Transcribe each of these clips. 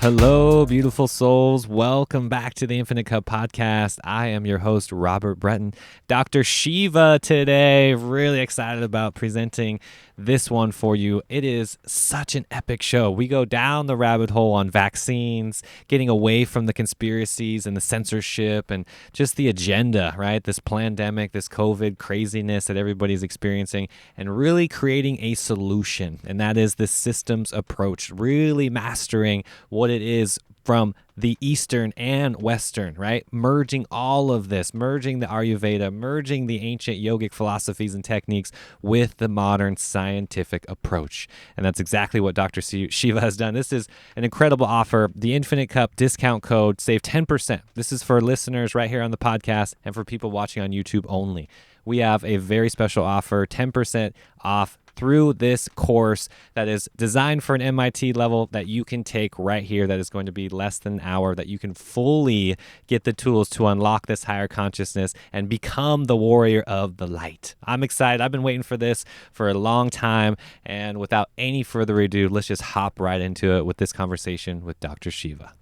Hello, beautiful souls. Welcome back to the Infinite Cup podcast. I am your host, Robert Breton. Dr. Shiva today. Really excited about presenting this one for you. It is such an epic show. We go down the rabbit hole on vaccines, getting away from the conspiracies and the censorship and just the agenda, right? This pandemic, this COVID craziness that everybody's experiencing, and really creating a solution. And that is this systems approach, really mastering what it is from the Eastern and Western, right? Merging all of this, merging the Ayurveda, merging the ancient yogic philosophies and techniques with the modern scientific approach. And that's exactly what Dr. Shiva has done. This is an incredible offer. The Infinite Cup discount code, save 10%. This is for listeners right here on the podcast and for people watching on YouTube only. We have a very special offer, 10% off through this course that is designed for an MIT level that you can take right here, that is going to be less than an hour, that you can fully get the tools to unlock this higher consciousness and become the warrior of the light. I'm excited. I've been waiting for this for a long time. And without any further ado, let's just hop right into it with this conversation with Dr. Shiva.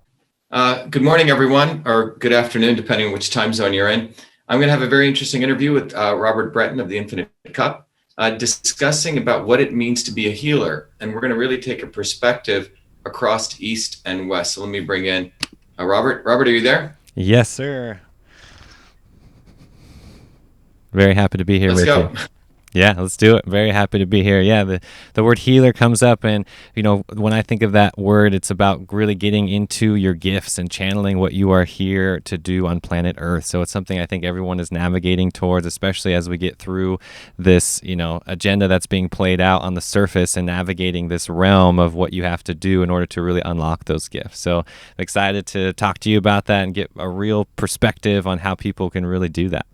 Good morning, everyone, or good afternoon, depending on which time zone you're in. I'm going to have a very interesting interview with Robert Breton of the Infinite Cup, discussing about what it means to be a healer. And we're going to really take a perspective across East and West. So let me bring in Robert. Robert, are you there? Yes, sir. Very happy to be here with you. Yeah, let's do it. Very happy to be here. Yeah, the word healer comes up, and when I think of that word, it's about really getting into your gifts and channeling what you are here to do on planet Earth. So it's something I think everyone is navigating towards, especially as we get through this, agenda that's being played out on the surface and navigating this realm of what you have to do in order to really unlock those gifts. So I'm excited to talk to you about that and get a real perspective on how people can really do that.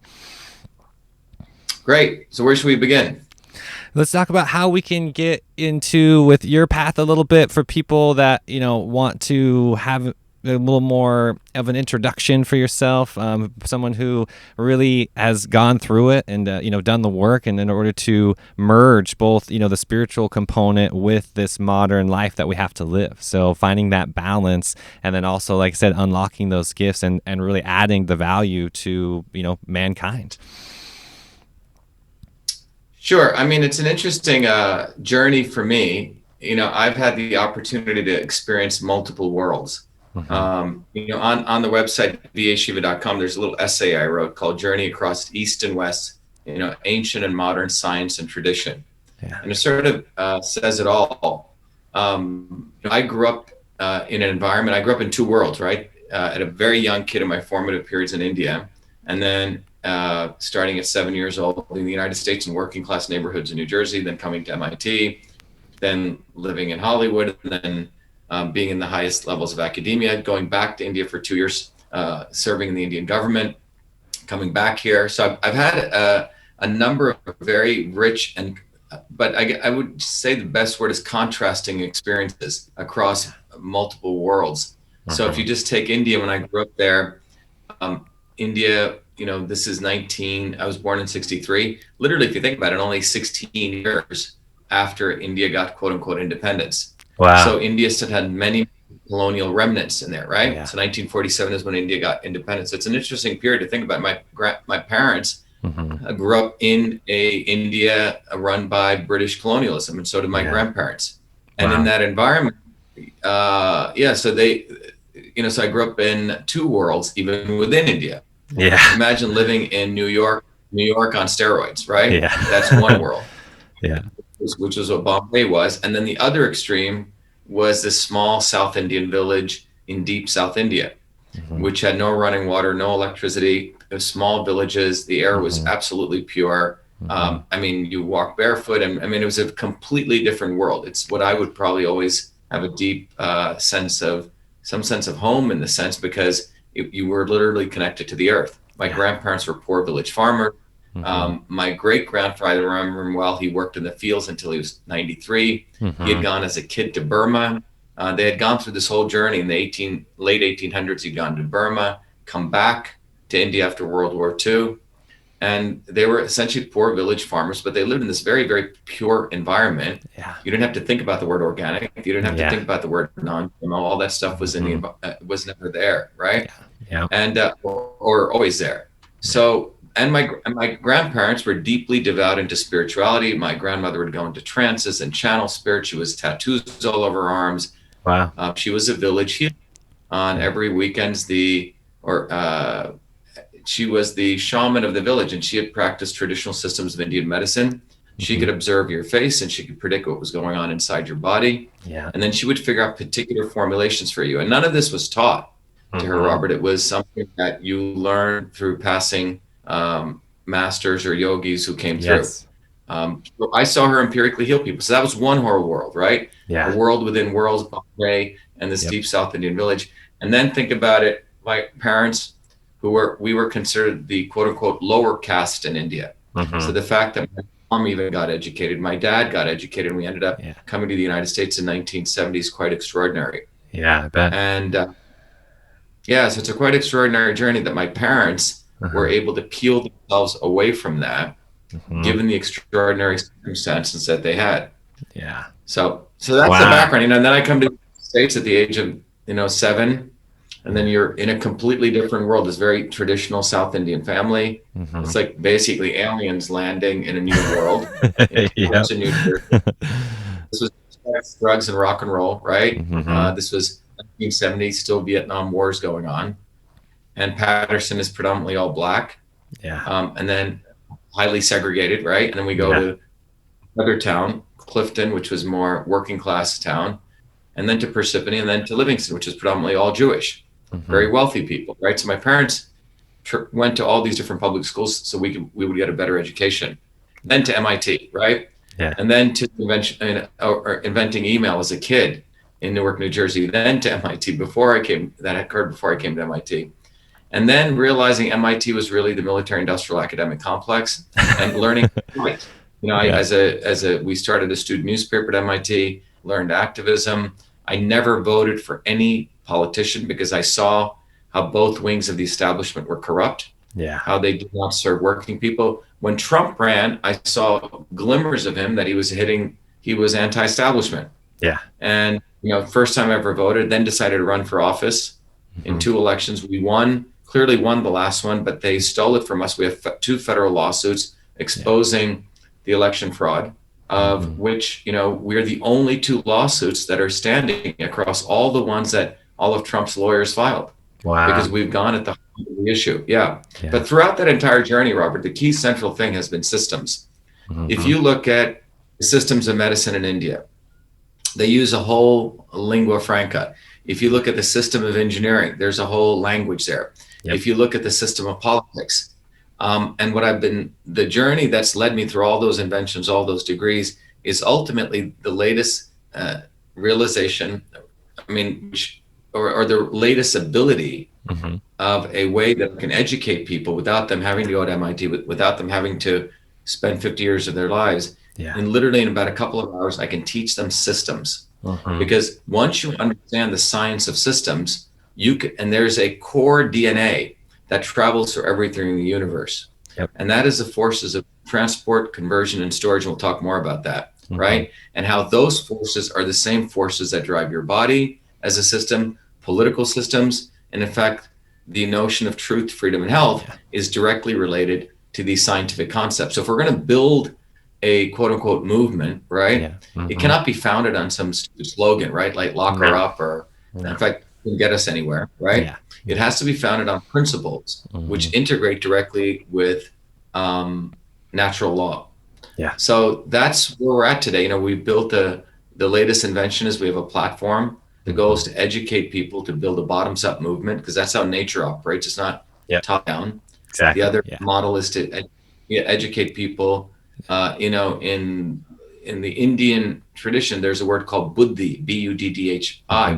Great. So where should we begin? Let's talk about how we can get into with your path a little bit for people that, want to have a little more of an introduction for yourself, someone who really has gone through it and, done the work. And in order to merge both, the spiritual component with this modern life that we have to live. So finding that balance, and then also, like I said, unlocking those gifts and really adding the value to, mankind. Sure. I mean, it's an interesting journey for me. I've had the opportunity to experience multiple worlds. Mm-hmm. On the website, theinfinitecup.com, there's a little essay I wrote called Journey Across East and West, Ancient and Modern Science and Tradition. Yeah. And it sort of says it all. I grew up in an environment, I grew up in two worlds, right? At a very young kid in my formative periods in India. And then starting at 7 years old in the United States in working class neighborhoods in New Jersey, then coming to MIT, then living in Hollywood, and then being in the highest levels of academia, going back to India for 2 years, serving in the Indian government, coming back here. So I've had a number of very rich but I would say the best word is contrasting experiences across multiple worlds. Mm-hmm. So if you just take India, when I grew up there, India, this is I was born in 63. Literally, if you think about it, only 16 years after India got quote unquote independence. Wow. So India still had many colonial remnants in there, right? Yeah. So 1947 is when India got independence. So it's an interesting period to think about. My parents mm-hmm. Grew up in India run by British colonialism, and so did my grandparents. And in that environment, so so I grew up in two worlds, even within India. Yeah. Imagine living in New York on steroids, right? Yeah. That's one world. Yeah. Which is what Bombay was. And then the other extreme was this small South Indian village in deep South India, mm-hmm. which had no running water, no electricity, small villages. The air was mm-hmm. absolutely pure. Mm-hmm. You walk barefoot. And it was a completely different world. It's what I would probably always have a deep sense of home in the sense, because you were literally connected to the earth. My grandparents were poor village farmers. Mm-hmm. My great-grandfather, I remember him well, he worked in the fields until he was 93. Mm-hmm. He had gone as a kid to Burma. They had gone through this whole journey in the late 1800s. He'd gone to Burma, come back to India after World War II. And they were essentially poor village farmers, but they lived in this very, very pure environment. Yeah. You didn't have to think about the word organic. You didn't have to think about the word non-GMO. All that stuff was was never there, right? Yeah. And or always there. So, and my grandparents were deeply devout into spirituality. My grandmother would go into trances and channel spirit. She was tattoos all over her arms. Wow. She was a village healer. On every weekends, she was the shaman of the village, and she had practiced traditional systems of Indian medicine. She could observe your face, and she could predict what was going on inside your body. Yeah. And then she would figure out particular formulations for you. And none of this was taught to her, Robert. It was something that you learn through passing masters or yogis who came through. So I saw her empirically heal people. So that was one whole world, right? Yeah. A world within worlds, Bombay and this deep South Indian village. And then think about it, my parents, we were considered the quote unquote lower caste in India. So the fact that my mom even got educated, my dad got educated, and we ended up coming to the United States in 1970 is quite extraordinary. Yeah, I bet. And so it's a quite extraordinary journey that my parents were able to peel themselves away from that, given the extraordinary circumstances that they had. Yeah. So that's the background. And then I come to the States at the age of 7. And then you're in a completely different world. This very traditional South Indian family. It's like basically aliens landing in a new world. New Jersey. This was drugs and rock and roll, right? This was 1970, still Vietnam Wars going on. And Patterson is predominantly all black. Yeah. And then highly segregated, right? And then we go to another town, Clifton, which was more working class town. And then to Parsippany, and then to Livingston, which is predominantly all Jewish. Very wealthy people, right? So my parents went to all these different public schools so we would get a better education. Then to MIT, right? Yeah. And then to inventing email as a kid in Newark, New Jersey. Then to MIT that occurred before I came to MIT. And then realizing MIT was really the military industrial academic complex and learning. We started a student newspaper at MIT, learned activism. I never voted for any politician because I saw how both wings of the establishment were corrupt, how they did not serve working people. When Trump ran, I saw glimmers of him that he was anti-establishment. Yeah. And, first time I ever voted, then decided to run for office in 2 elections. We clearly won the last one, but they stole it from us. We have 2 federal lawsuits exposing the election fraud, of which, we're the only 2 lawsuits that are standing across all the ones that all of Trump's lawyers filed. Wow. Because we've gone at the heart of the issue. Yeah. But throughout that entire journey, Robert, the key central thing has been systems. If you look at the systems of medicine in India, they use a whole lingua franca. If you look at the system of engineering, there's a whole language there. If you look at the system of politics, and the journey that's led me through all those inventions, all those degrees, is ultimately the latest realization, or the latest ability of a way that can educate people without them having to go to MIT, without them having to spend 50 years of their lives. And literally in about a couple of hours, I can teach them systems. Because once you understand the science of systems, and there's a core DNA that travels through everything in the universe. And that is the forces of transport, conversion, and storage. And we'll talk more about that, right? And how those forces are the same forces that drive your body as a system, political systems. And in fact, the notion of truth, freedom, and health is directly related to these scientific concepts. So if we're going to build a quote unquote movement, right, it cannot be founded on some stupid slogan, right? Like lock her up, or in fact, can get us anywhere, right? It has to be founded on principles which integrate directly with natural law. So that's where we're at today. We've built the latest invention is we have a platform. The goal is to educate people to build a bottoms-up movement, because that's how nature operates. It's not top-down. Exactly. The other model is to educate people. In the Indian tradition, there's a word called buddhi, Buddhi,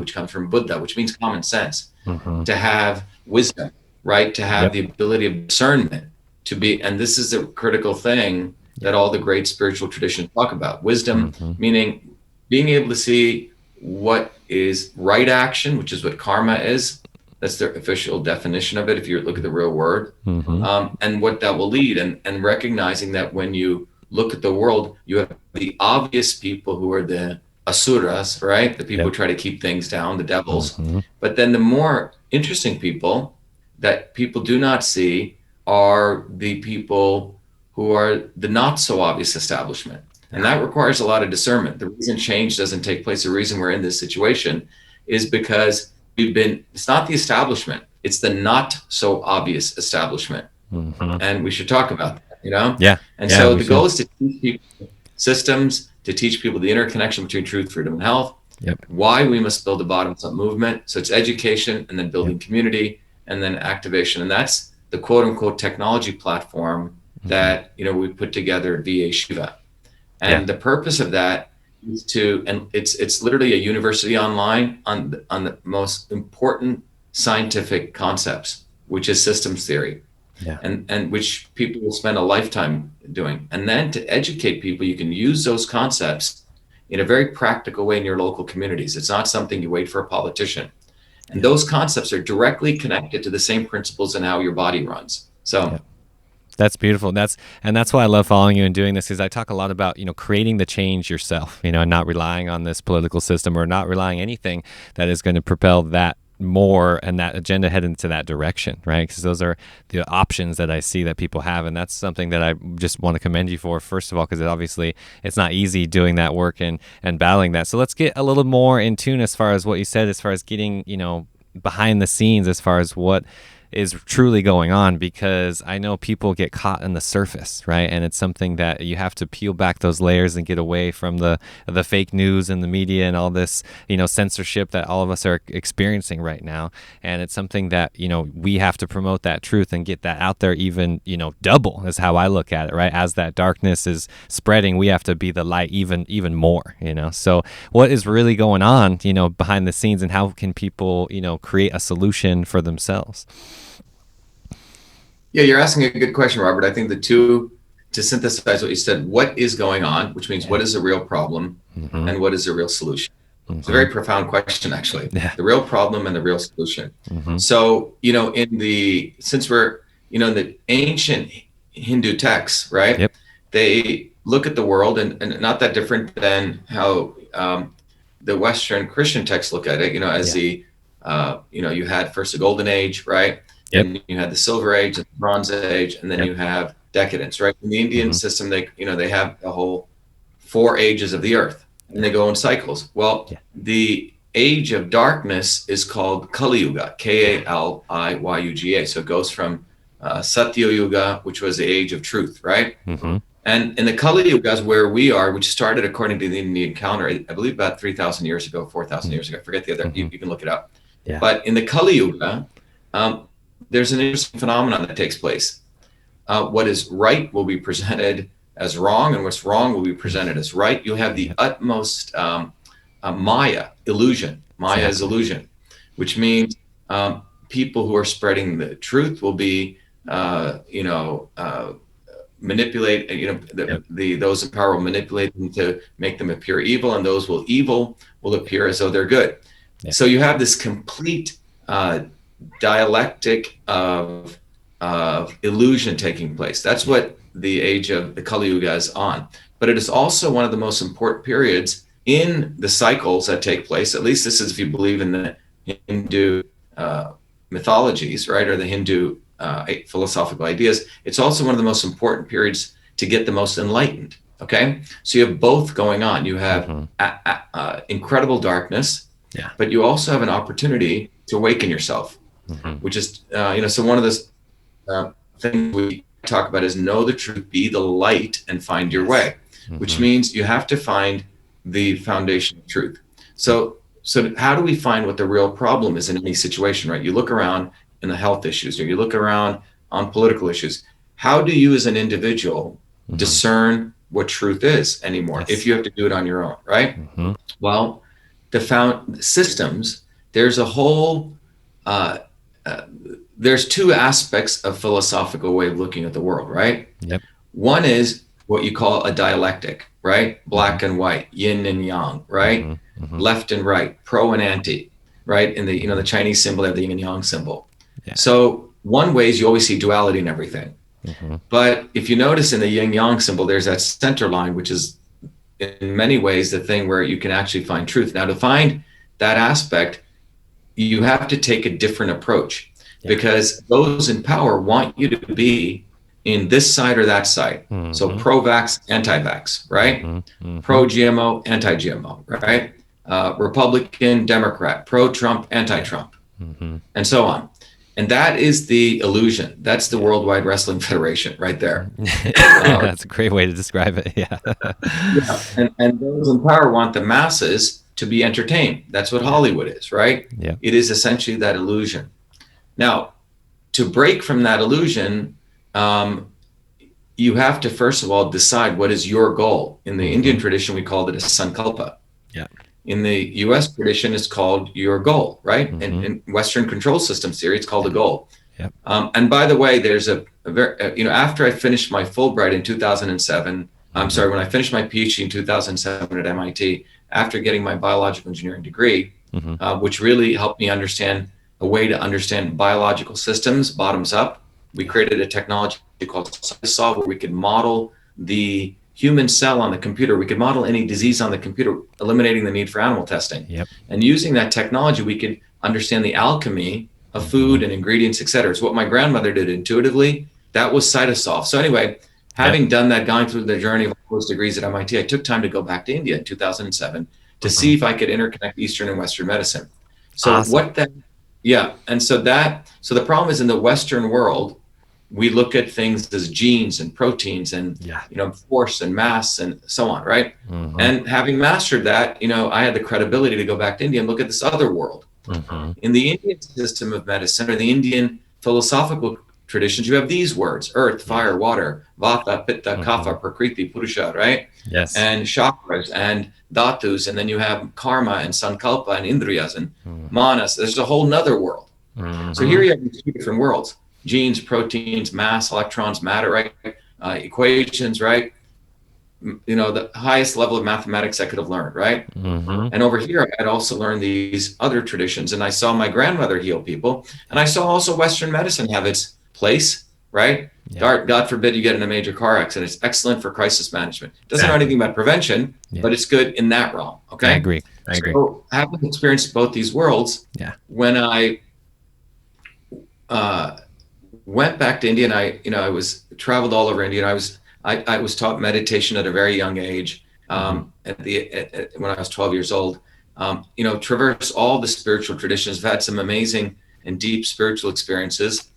which comes from Buddha, which means common sense. To have wisdom, right? To have the ability of discernment, and this is a critical thing that all the great spiritual traditions talk about. Wisdom, meaning being able to see what is right action, which is what karma is, That's their official definition of it if you look at the real word. Mm-hmm. And what that will lead, and recognizing that when you look at the world, you have the obvious people who are the asuras, right? The people Yep. who try to keep things down, the devils. Mm-hmm. But then the more interesting people that people do not see are the people who are the not so obvious establishment. And that requires a lot of discernment. The reason change doesn't take place, the reason we're in this situation is because it's not the establishment, it's the not so obvious establishment. Mm-hmm. And we should talk about that, you know? Yeah. And Yeah, so we the should. goal is to teach people systems, to teach people the interconnection between truth, freedom, and health, Yep. why we must build a bottoms up movement. So it's education and then building community and then activation. And that's the quote unquote technology platform that, you know, we put together at VA Shiva. And the purpose of that is to, and it's literally a university online on the most important scientific concepts, which is systems theory. Yeah. And which people will spend a lifetime doing. And then to educate people, you can use those concepts in a very practical way in your local communities. It's not something you wait for a politician. And those concepts are directly connected to the same principles in how your body runs. So that's beautiful. That's why I love following you and doing this, because I talk a lot about, you know, creating the change yourself, you know, and not relying on this political system or not relying anything that is going to propel that more and that agenda head into that direction, right? Because those are the options that I see that people have, and that's something that I just want to commend you for, first of all, because obviously it's not easy doing that work and battling that. So let's get a little more in tune as far as what you said, as far as getting, you know, behind the scenes, as far as what is truly going on, because I know people get caught in the surface, right? And it's something that you have to peel back those layers and get away from the fake news and the media and all this, you know, censorship that all of us are experiencing right now. And it's something that, you know, we have to promote that truth and get that out there, even, you know, double is how I look at it, right? As that darkness is spreading, we have to be the light even more, you know? So what is really going on, you know, behind the scenes, and how can people, you know, create a solution for themselves? yeah, you're asking a good question, Robert. I think the two, to synthesize what you said, what is going on, which means what is the real problem and what is the real solution? It's a very profound question, actually. The real problem and the real solution. So, you know, since we're, you know, in the ancient Hindu texts, right? They look at the world and not that different than how the Western Christian texts look at it, you know, as you know, you had first the Golden Age, right? And you had the Silver Age and the Bronze Age, and then you have decadence, right? In the Indian system, they have the whole 4 ages of the earth, and they go in cycles. Well, the age of darkness is called Kali Yuga, Kaliyuga. So it goes from Satya Yuga, which was the age of truth, right? And in the Kali Yuga is where we are, which started according to the Indian calendar, I believe about 3,000 years ago, 4,000 years ago. I forget the other. You can look it up. But in the Kali Yuga, there's an interesting phenomenon that takes place. What is right will be presented as wrong, and what's wrong will be presented as right. You'll have the utmost Maya illusion. Maya is illusion, which means people who are spreading the truth will be, you know, manipulate. You know, those in power will manipulate them to make them appear evil, and those evil will appear as though they're good. So you have this complete dialectic of illusion taking place. That's what the age of the Kali Yuga is on. But it is also one of the most important periods in the cycles that take place. At least this is if you believe in the Hindu mythologies, right, or the Hindu philosophical ideas. It's also one of the most important periods to get the most enlightened. Okay, so you have both going on. You have incredible darkness, but you also have an opportunity to awaken yourself. Which is, you know, so one of the things we talk about is know the truth, be the light, and find your way, which means you have to find the foundation of truth. So how do we find what the real problem is in any situation, right? You look around in the health issues, or you look around on political issues. How do you as an individual discern what truth is anymore if you have to do it on your own, right? Well, the systems, there's a whole there's 2 aspects of philosophical way of looking at the world, right? One is what you call a dialectic, right? Black and white, yin and yang, right? Left and right, pro and anti, right? In the, the Chinese symbol, they have the yin and yang symbol. Yeah. So one way is you always see duality in everything. But if you notice in the yin yang symbol, there's that center line, which is in many ways the thing where you can actually find truth. Now, to find that aspect, you have to take a different approach, because those in power want you to be in this side or that side. So pro-vax, anti-vax, right? Pro-GMO, anti-GMO, right? Republican, Democrat, pro-Trump, anti-Trump, and so on. And that is the illusion. That's the Worldwide Wrestling Federation right there. That's a great way to describe it. Yeah. And those in power want the masses to be entertained. That's what Hollywood is, right? Yeah. It is essentially that illusion. Now, to break from that illusion, you have to, first of all, decide what is your goal. In the Indian tradition, we called it a sankalpa. Yeah. In the US tradition, it's called your goal, right? In Western control systems theory, it's called a goal. Yep. And by the way, there's a very, after I finished my Fulbright in 2007, I'm sorry, when I finished my PhD in 2007 at MIT, after getting my biological engineering degree, which really helped me understand a way to understand biological systems bottoms up, we created a technology called Solve, where we could model the human cell on the computer. We could model any disease on the computer, eliminating the need for animal testing. Yep. And using that technology, we could understand the alchemy of food and ingredients, et cetera. It's what my grandmother did intuitively. That was Cytosolve. So anyway, having done that, going through the journey of all those degrees at MIT, I took time to go back to India in 2007 to see if I could interconnect Eastern and Western medicine. So awesome. And so the problem is, in the Western world, we look at things as genes and proteins and force and mass and so on, right? And having mastered that, I had the credibility to go back to India and look at this other world. In the Indian system of medicine, or the Indian philosophical traditions, you have these words: earth, fire, water, vata, pitta, kapha, prakriti, purusha, right? Yes. And chakras and dhatus, and then you have karma and sankalpa and indriyas and manas. There's a whole nother world. So here you have these two different worlds: genes, proteins, mass, electrons, matter, right? Equations, right? The highest level of mathematics I could have learned, right? And over here, I'd also learned these other traditions, and I saw my grandmother heal people, and I saw also Western medicine have its place, right? God forbid you get in a major car accident. It's excellent for crisis management. It doesn't know anything about prevention, but it's good in that realm, okay? I agree. So having experienced both these worlds, when I went back to India, and I was traveled all over India. And I was taught meditation at a very young age. When I was 12 years old, traverse all the spiritual traditions. I've had some amazing and deep spiritual experiences,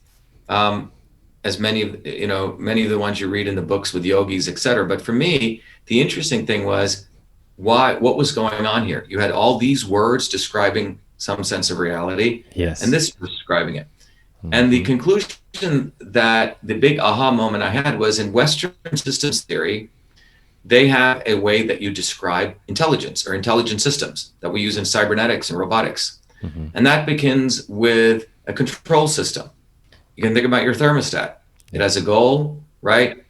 as many of the ones you read in the books with yogis, et cetera. But for me, the interesting thing was what was going on here. You had all these words describing some sense of reality, and this was describing it. And the conclusion that the big aha moment I had was, in Western systems theory, they have a way that you describe intelligence, or intelligent systems, that we use in cybernetics and robotics. And that begins with a control system. You can think about your thermostat. It has a goal, right?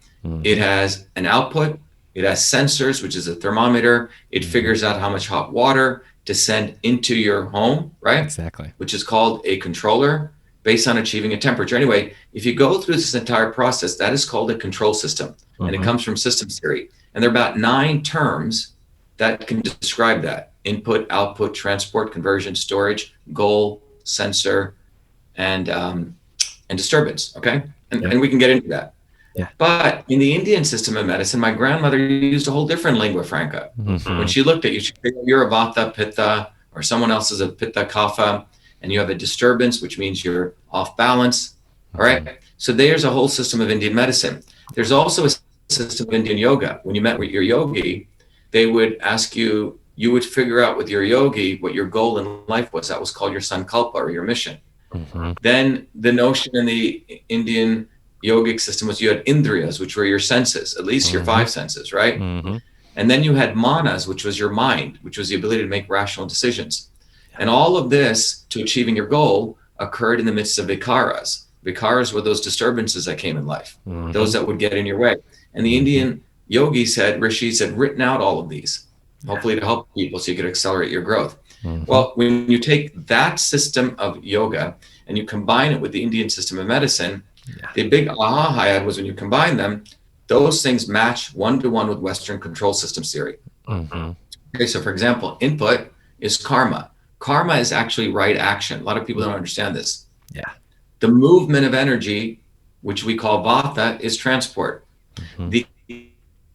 It has an output. It has sensors, which is a thermometer. It figures out how much hot water to send into your home, right? Exactly. Which is called a controller, based on achieving a temperature. Anyway, if you go through this entire process, that is called a control system. And it comes from systems theory. And there are about 9 terms that can describe that: input, output, transport, conversion, storage, goal, sensor, and disturbance, okay? And we can get into that. But in the Indian system of medicine, my grandmother used a whole different lingua franca. When she looked at you, she said, you're a vata, pitta, or someone else is a pitta, kapha, and you have a disturbance, which means you're off balance, all right? So there's a whole system of Indian medicine. There's also a system of Indian yoga. When you met with your yogi, they would ask you, you would figure out with your yogi what your goal in life was. That was called your sankalpa, or your mission. Then the notion in the Indian yogic system was you had indriyas, which were your senses, at least your 5 senses, right? And then you had manas, which was your mind, which was the ability to make rational decisions. And all of this, to achieving your goal, occurred in the midst of vikaras. Vikaras were those disturbances that came in life, those that would get in your way. And the Indian rishis had written out all of these, hopefully to help people so you could accelerate your growth. Well, when you take that system of yoga and you combine it with the Indian system of medicine, the big aha I had was when you combine them, those things match one-to-one with Western control systems theory. Okay, so for example, input is karma. Karma is actually right action. A lot of people don't understand this. The movement of energy, which we call vata, is transport. The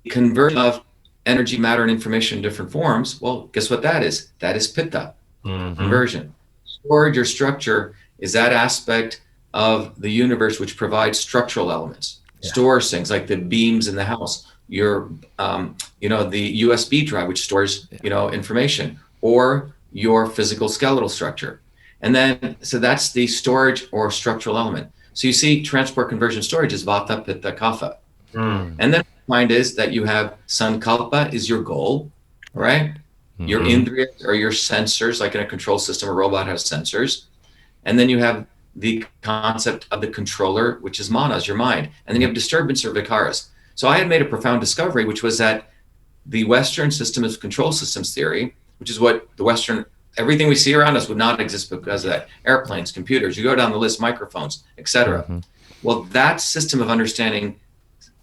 conversion of energy, matter, and information in different forms, well, guess what that is? That is pitta, conversion. Storage or structure is that aspect of the universe which provides structural elements, stores things like the beams in the house, your, the USB drive, which stores, information, or your physical skeletal structure. And then, so that's the storage or structural element. So you see transport, conversion, storage is vata, pitta, kapha. And then mind is that you have sankalpa is your goal, right? Your indriyas or your sensors, like in a control system, a robot has sensors. And then you have the concept of the controller, which is manas, your mind. And then you have disturbance or vikaras. So I had made a profound discovery, which was that the Western system of control systems theory, which is what the Western, everything we see around us would not exist because of that. Airplanes, computers, you go down the list, microphones, etc. Well, that system of understanding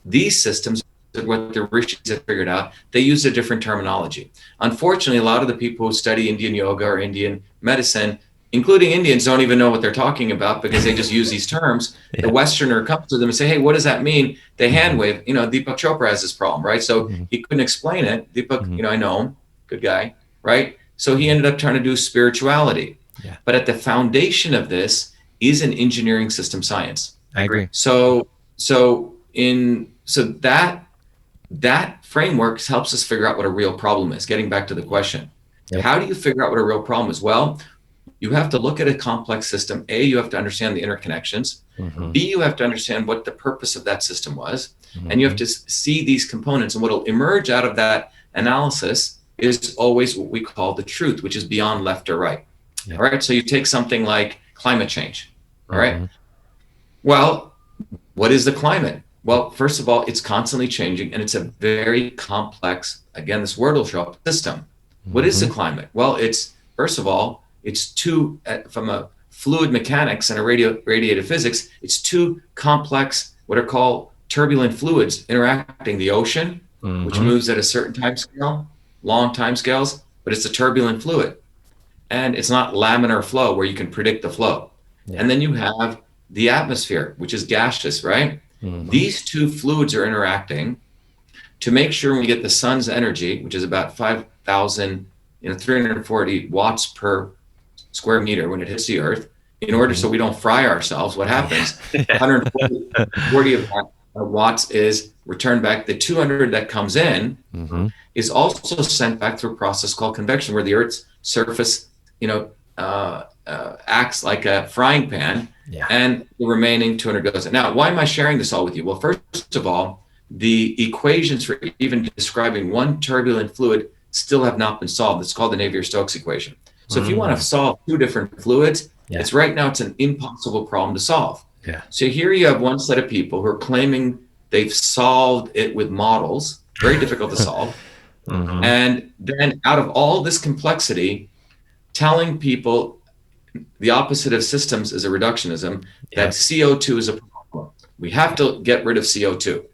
these systems, what the rishis have figured out, they use a different terminology. Unfortunately, a lot of the people who study Indian yoga or Indian medicine, including Indians, don't even know what they're talking about because they just use these terms. The Westerner comes to them and say, hey, what does that mean? They hand wave. Deepak Chopra has this problem, right? So he couldn't explain it. Deepak, I know him, good guy, right? So he ended up trying to do spirituality. But at the foundation of this is an engineering system science. I agree. So that framework helps us figure out what a real problem is. Getting back to the question, how do you figure out what a real problem is? Well, you have to look at a complex system. A, you have to understand the interconnections. B, you have to understand what the purpose of that system was. And you have to see these components. And what will emerge out of that analysis is always what we call the truth, which is beyond left or right. All right. So you take something like climate change. All right. Well, what is the climate? Well, first of all, it's constantly changing and it's a very complex, again, this word will show up, system. What is the climate? Well, first of all, it's two, from a fluid mechanics and a radiative physics, it's two complex, what are called turbulent fluids interacting. The ocean, which moves at a certain time scale, long time scales, but it's a turbulent fluid. And it's not laminar flow where you can predict the flow. And then you have the atmosphere, which is gaseous, right? These two fluids are interacting to make sure when we get the sun's energy, which is about 5,000, 340 watts per square meter when it hits the earth, in order so we don't fry ourselves, what happens? 140 of that watts is returned back. The 200 that comes in is also sent back through a process called convection, where the Earth's surface, acts like a frying pan, and the remaining 200 goes in. Now, why am I sharing this all with you? Well, first of all, the equations for even describing one turbulent fluid still have not been solved. It's called the Navier-Stokes equation. So if you want to solve two different fluids, it's an impossible problem to solve. So here you have one set of people who are claiming they've solved it with models, very difficult to solve. And then out of all this complexity, telling people the opposite of systems is a reductionism, that CO2 is a problem. We have to get rid of CO2.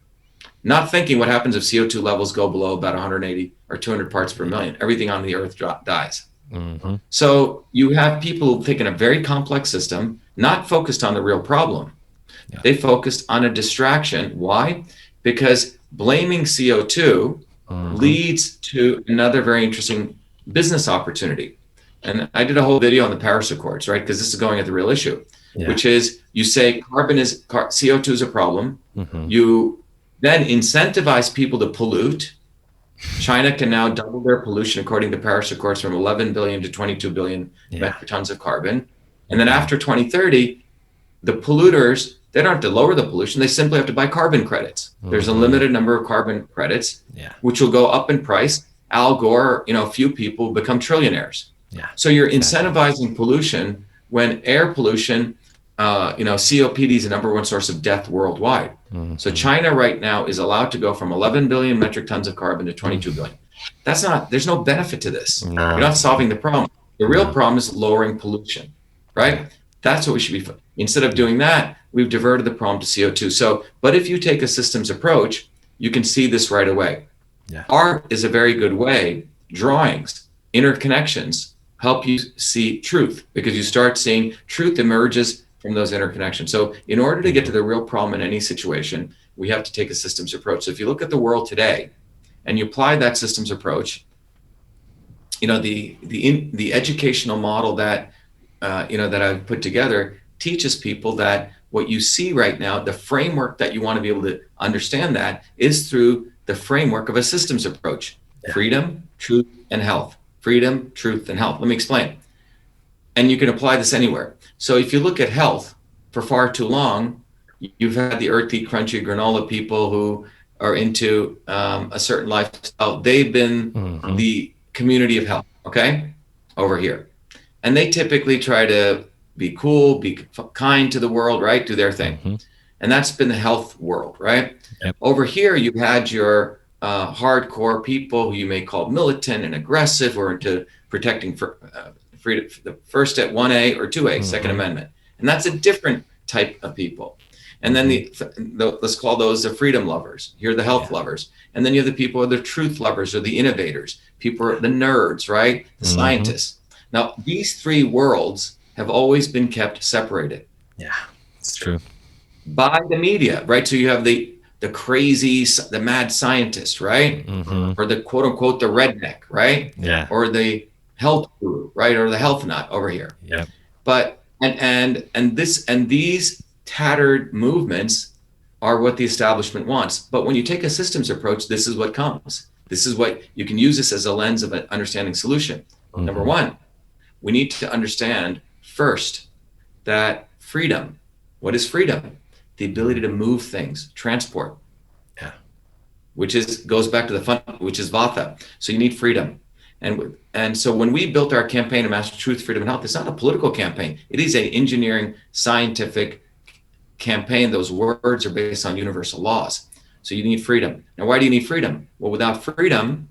Not thinking what happens if CO2 levels go below about 180 or 200 parts per million. Everything on the earth dies. So you have people who've taken a very complex system, not focused on the real problem. They focused on a distraction. Why? Because blaming CO2 leads to another very interesting business opportunity. And I did a whole video on the Paris Accords, right? Because this is going at the real issue, which is you say CO2 is a problem. You then incentivize people to pollute. China can now double their pollution, according to Paris Accords, from 11 billion to 22 billion metric tons of carbon. And then after 2030, the polluters, they don't have to lower the pollution. They simply have to buy carbon credits. There's a limited number of carbon credits, which will go up in price. Al Gore, a few people become trillionaires. So you're incentivizing pollution when air pollution, COPD is the number one source of death worldwide. So China right now is allowed to go from 11 billion metric tons of carbon to 22 billion. There's no benefit to this. You're not solving the problem. The real problem is lowering pollution, right? That's what we should be. Instead of doing that, we've diverted the problem to CO2. So, but if you take a systems approach, you can see this right away. Yeah. Art is a very good way. Drawings, interconnections help you see truth, because you start seeing truth emerges from those interconnections. So in order to get to the real problem in any situation, we have to take a systems approach. So if you look at the world today and you apply that systems approach, the educational model that that I've put together teaches people that what you see right now, the framework that you want to be able to understand that is through the framework of a systems approach. Freedom, truth, and health. Freedom, truth, and health. Let me explain. And you can apply this anywhere. So if you look at health, for far too long, you've had the earthy, crunchy granola people who are into a certain lifestyle. They've been the community of health, okay, over here. And they typically try to be cool, be kind to the world, right? Do their thing. And that's been the health world, right? Yep. Over here, you had your hardcore people who you may call militant and aggressive, or into protecting freedom, the first at 1A or 2A, Second Amendment. And that's a different type of people. And then let's call those the freedom lovers. You're the health lovers. And then you have the people who are the truth lovers, or the innovators. People are the nerds, right? The scientists. Now, these three worlds have always been kept separated. Yeah, it's true. By the media, right? So you have the crazy, the mad scientist, right? Or the quote unquote, the redneck, right? Yeah. Or the health guru, right? Or the health nut over here. Yeah. But, and these tattered movements are what the establishment wants. But when you take a systems approach, this is what comes. This is what you can use this as a lens of an understanding solution. Number one, we need to understand first that freedom. What is freedom? The ability to move things, transport. Yeah. Which goes back to the fun, which is Vata. So you need freedom. And so when we built our campaign of Master Truth, Freedom, and Health, it's not a political campaign. It is an engineering, scientific campaign. Those words are based on universal laws. So you need freedom. Now, why do you need freedom? Well, without freedom,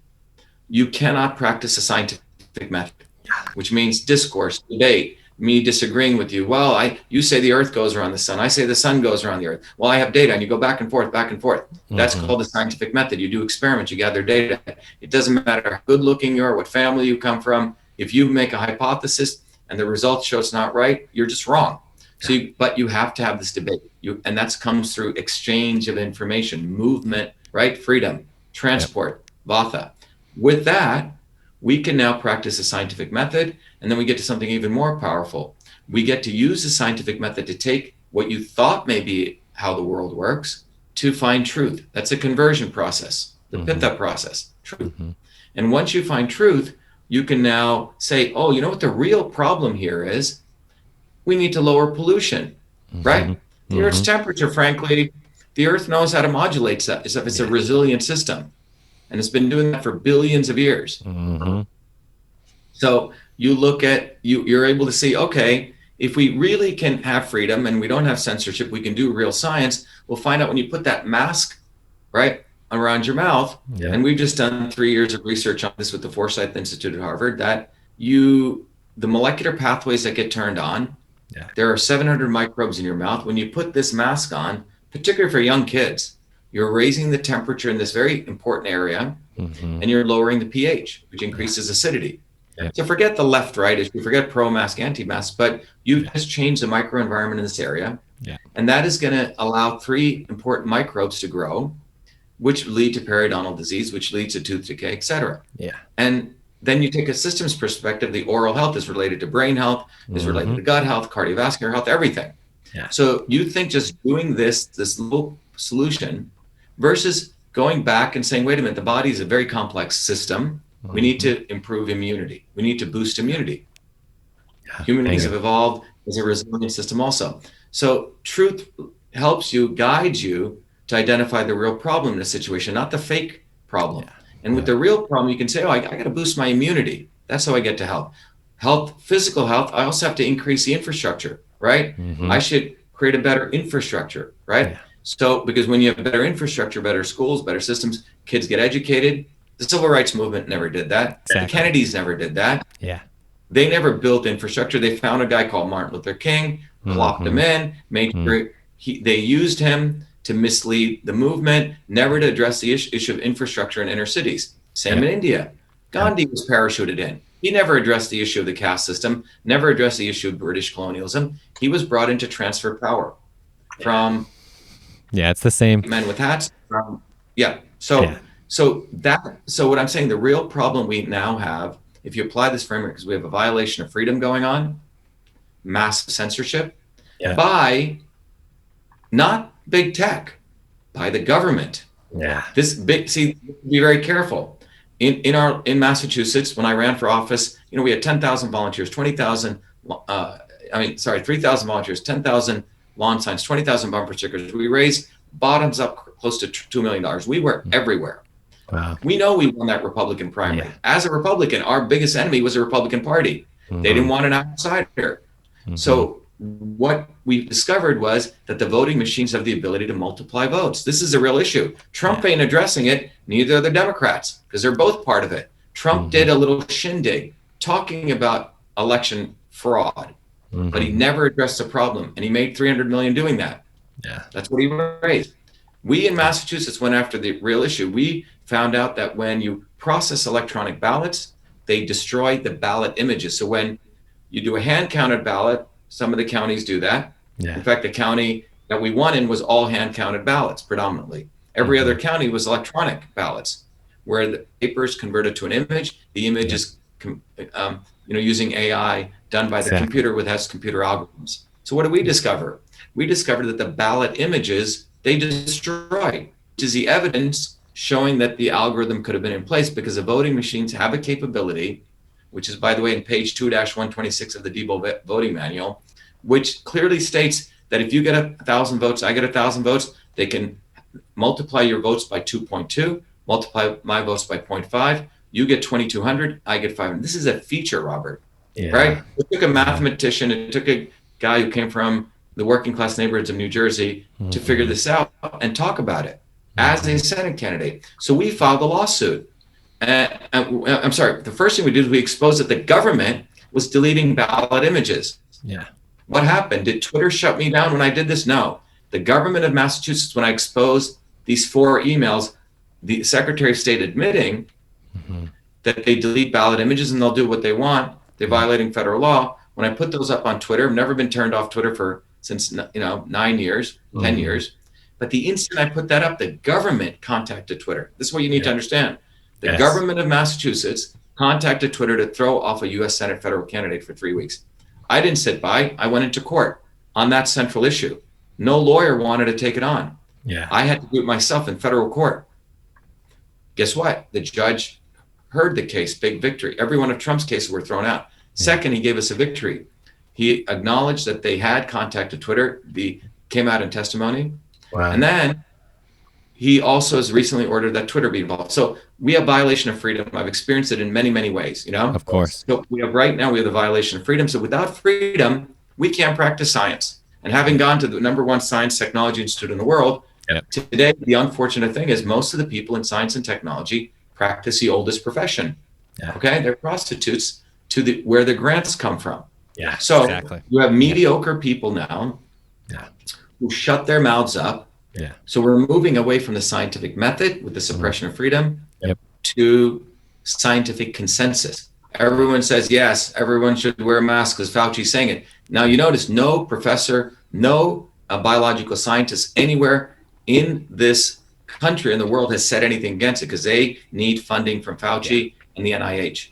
you cannot practice a scientific method, which means discourse, debate, me disagreeing with you. Well, you say the earth goes around the sun. I say the sun goes around the earth. Well, I have data, and you go back and forth, back and forth. That's called the scientific method. You do experiments, you gather data. It doesn't matter how good looking you are, what family you come from. If you make a hypothesis and the results show it's not right, you're just wrong. So, but you have to have this debate. And that comes through exchange of information, movement, right? Freedom, transport, Vata. With that, we can now practice a scientific method, and then we get to something even more powerful. We get to use the scientific method to take what you thought may be how the world works to find truth. That's a conversion process, the Pitta process, truth. And once you find truth, you can now say, oh, you know what the real problem here is? We need to lower pollution, right? The Earth's temperature, frankly, the Earth knows how to modulate that. It's a resilient system. And it's been doing that for billions of years. So you look at, you're able to see, okay, if we really can have freedom and we don't have censorship, we can do real science. We'll find out when you put that mask, right, around your mouth. And we've just done 3 years of research on this with the Forsyth Institute at Harvard, that the molecular pathways that get turned on, there are 700 microbes in your mouth. When you put this mask on, particularly for young kids, you're raising the temperature in this very important area, and you're lowering the pH, which increases acidity. So forget the left, right issue, forget pro-mask, anti-mask, but you've just changed the microenvironment in this area. And that is going to allow 3 important microbes to grow, which lead to periodontal disease, which leads to tooth decay, et cetera. And then you take a systems perspective. The oral health is related to brain health, is related to gut health, cardiovascular health, everything. So you think just doing this little solution versus going back and saying, wait a minute, the body is a very complex system. We need to improve immunity. We need to boost immunity. Human beings have evolved as a resilient system also. So truth helps you, guides you to identify the real problem in a situation, not the fake problem. And with the real problem, you can say, oh, I got to boost my immunity. That's how I get to health. Health, physical health, I also have to increase the infrastructure, right? I should create a better infrastructure, right? So, because when you have better infrastructure, better schools, better systems, kids get educated. The civil rights movement never did that. The Kennedys never did that. They never built infrastructure. They found a guy called Martin Luther King, plopped him in, made sure they used him to mislead the movement, never to address the issue of infrastructure in inner cities. Same in India. Gandhi was parachuted in. He never addressed the issue of the caste system, never addressed the issue of British colonialism. He was brought in to transfer power from it's the same men with hats. So what I'm saying, the real problem we now have, if you apply this framework, is we have a violation of freedom going on, massive censorship by not big tech, by the government. Be very careful. In Massachusetts, when I ran for office, we had 10,000 volunteers, 3,000 volunteers, 10,000 lawn signs, 20,000 bumper stickers. We raised bottoms up close to $2 million. We were everywhere. Wow. We know we won that Republican primary. As a Republican, our biggest enemy was the Republican Party. They didn't want an outsider. So what we discovered was that the voting machines have the ability to multiply votes. This is a real issue. Trump ain't addressing it. Neither are the Democrats, because they're both part of it. Trump did a little shindig talking about election fraud, but he never addressed the problem, and he made $300 million doing that. That's what he raised. We in Massachusetts went after the real issue. We found out that when you process electronic ballots, they destroy the ballot images. So when you do a hand-counted ballot, some of the counties do that. In fact, the county that we won in was all hand-counted ballots predominantly. Every other county was electronic ballots, where the paper is converted to an image. The image is, using AI done by the computer with computer algorithms. So what did we discover? We discovered that the ballot images, they destroy, which is the evidence showing that the algorithm could have been in place, because the voting machines have a capability, which is, by the way, in page 2-126 of the Debo voting manual, which clearly states that if you get 1,000 votes, I get 1,000 votes, they can multiply your votes by 2.2, multiply my votes by 0.5, you get 2,200, I get 500. This is a feature, Robert, right? It took a mathematician, it took a guy who came from the working class neighborhoods of New Jersey to figure this out and talk about it as a Senate candidate. So we filed a lawsuit. I'm sorry, the first thing we did was we exposed that the government was deleting ballot images. What happened? Did Twitter shut me down when I did this? No. The government of Massachusetts, when I exposed these 4 emails, the Secretary of State admitting that they delete ballot images and they'll do what they want, they're violating federal law. When I put those up on Twitter, I've never been turned off Twitter since 9 years, 10 years. But the instant I put that up, the government contacted Twitter. This is what you need to understand. The government of Massachusetts contacted Twitter to throw off a U.S. Senate federal candidate for 3 weeks. I didn't sit by. I went into court on that central issue. No lawyer wanted to take it on. I had to do it myself in federal court. Guess what? The judge heard the case, big victory. Every one of Trump's cases were thrown out. Second, he gave us a victory. He acknowledged that they had contacted Twitter. Came out in testimony. And then he also has recently ordered that Twitter be involved. So we have violation of freedom. I've experienced it in many, many ways, Of course. So right now we have the violation of freedom. So without freedom, we can't practice science. And having gone to the #1 science technology institute in the world, today, the unfortunate thing is most of the people in science and technology practice the oldest profession. Okay? They're prostitutes to where the grants come from. So you have mediocre people now who shut their mouths up. So we're moving away from the scientific method with the suppression of freedom to scientific consensus. Everyone says, yes, everyone should wear a mask because Fauci's saying it. Now, you notice no professor, no biological scientist anywhere in this country, in the world, has said anything against it, because they need funding from Fauci and the NIH.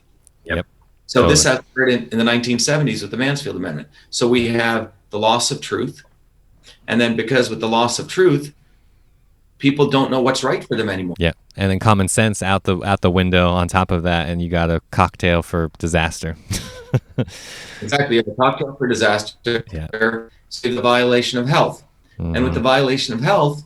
So this occurred in the 1970s with the Mansfield Amendment. So we have the loss of truth. And then because with the loss of truth, people don't know what's right for them anymore. And then common sense out the window on top of that, and you got a cocktail for disaster. Exactly. You have a cocktail for disaster. So the violation of health. And with the violation of health,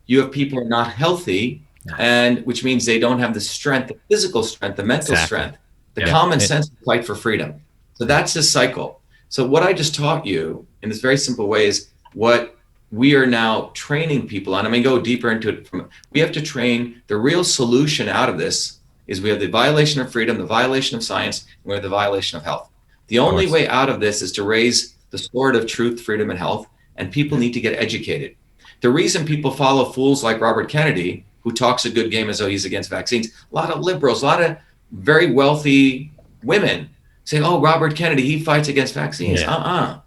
you have people who are not healthy, and which means they don't have the strength, the physical strength, the mental strength, the common sense to fight for freedom. So that's the cycle. So what I just taught you in this very simple way is what we are now training people on. I'm going to go deeper into it. We have to train. The real solution out of this is we have the violation of freedom, the violation of science, and we have the violation of health. The only way out of this is to raise the sword of truth, freedom, and health, and people need to get educated. The reason people follow fools like Robert Kennedy, who talks a good game as though he's against vaccines, a lot of liberals, a lot of very wealthy women say, oh, Robert Kennedy, he fights against vaccines. Yeah.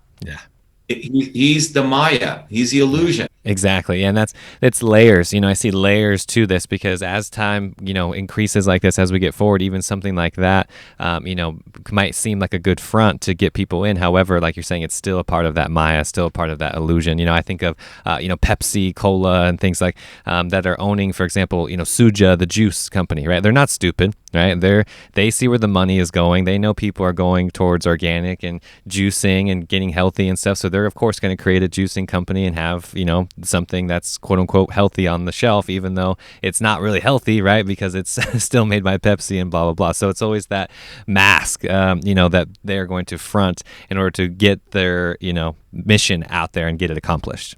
He's the Maya. He's the illusion. Exactly. And it's layers. I see layers to this, because as time, increases like this, as we get forward, even something like that, might seem like a good front to get people in. However, like you're saying, it's still a part of that Maya, still a part of that illusion. I think of, Pepsi, Cola, and things like that are owning, for example, Suja, the juice company, right? They're not stupid, right? They see where the money is going. They know people are going towards organic and juicing and getting healthy and stuff. So they're, of course, going to create a juicing company and have, something that's quote unquote healthy on the shelf, even though it's not really healthy, right? Because it's still made by Pepsi and blah, blah, blah. So it's always that mask, that they're going to front in order to get their, mission out there and get it accomplished.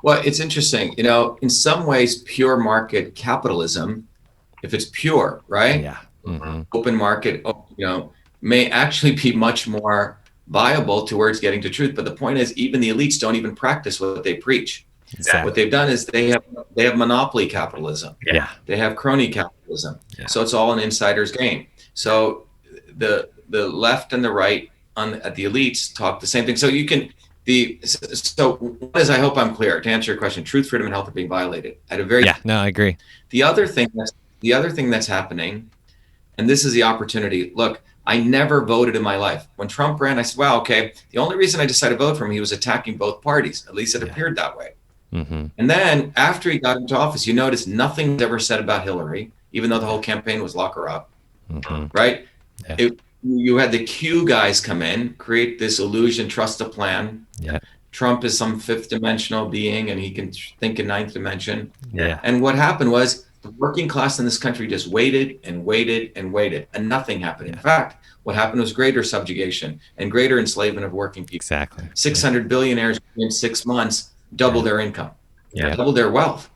Well, it's interesting, in some ways, pure market capitalism, if it's pure, right? Yeah. Mm-hmm. Open market, may actually be much more viable towards getting to truth. But the point is, even the elites don't even practice what they preach. Exactly. What they've done is they have monopoly capitalism. Yeah. They have crony capitalism. Yeah. So it's all an insider's game. So the left and the right at the elites talk the same thing. So you can so one is, I hope I'm clear to answer your question. Truth, freedom, and health are being violated at a very I agree. The other thing that's happening, and this is the opportunity. Look, I never voted in my life. When Trump ran, I said, wow, okay. The only reason I decided to vote for him, he was attacking both parties. At least it appeared that way. Mm-hmm. And then after he got into office, you notice nothing was ever said about Hillary, even though the whole campaign was lock her up, right? Yeah. You had the Q guys come in, create this illusion, trust the plan. Yeah. Trump is some fifth dimensional being and he can think in ninth dimension. Yeah. And what happened was, the working class in this country just waited and waited and waited, and nothing happened. In fact, what happened was greater subjugation and greater enslavement of working people. Exactly. 600 billionaires in 6 months doubled their income, doubled their wealth.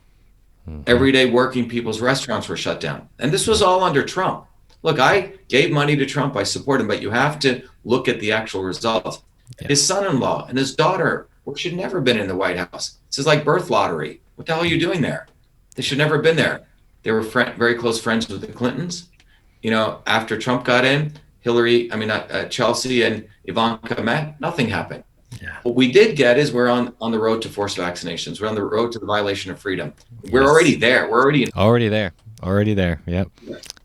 Mm-hmm. Everyday working people's restaurants were shut down. And this was all under Trump. Look, I gave money to Trump. I support him, but you have to look at the actual results. Yeah. His son-in-law and his daughter should never have been in the White House. This is like birth lottery. What the hell are you doing there? They should never have been there. They were very close friends with the Clintons. After Trump got in, Chelsea and Ivanka met, nothing happened. Yeah. What we did get is we're on the road to forced vaccinations. We're on the road to the violation of freedom. We're already there. We're already there. Yep.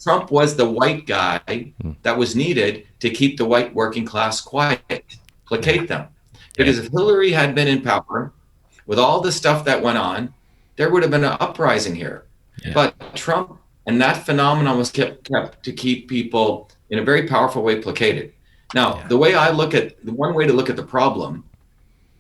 Trump was the white guy that was needed to keep the white working class quiet, placate them. Because if Hillary had been in power with all the stuff that went on, there would have been an uprising here. Yeah. But Trump and that phenomenon was kept to keep people in a very powerful way placated. Now, the one way to look at the problem,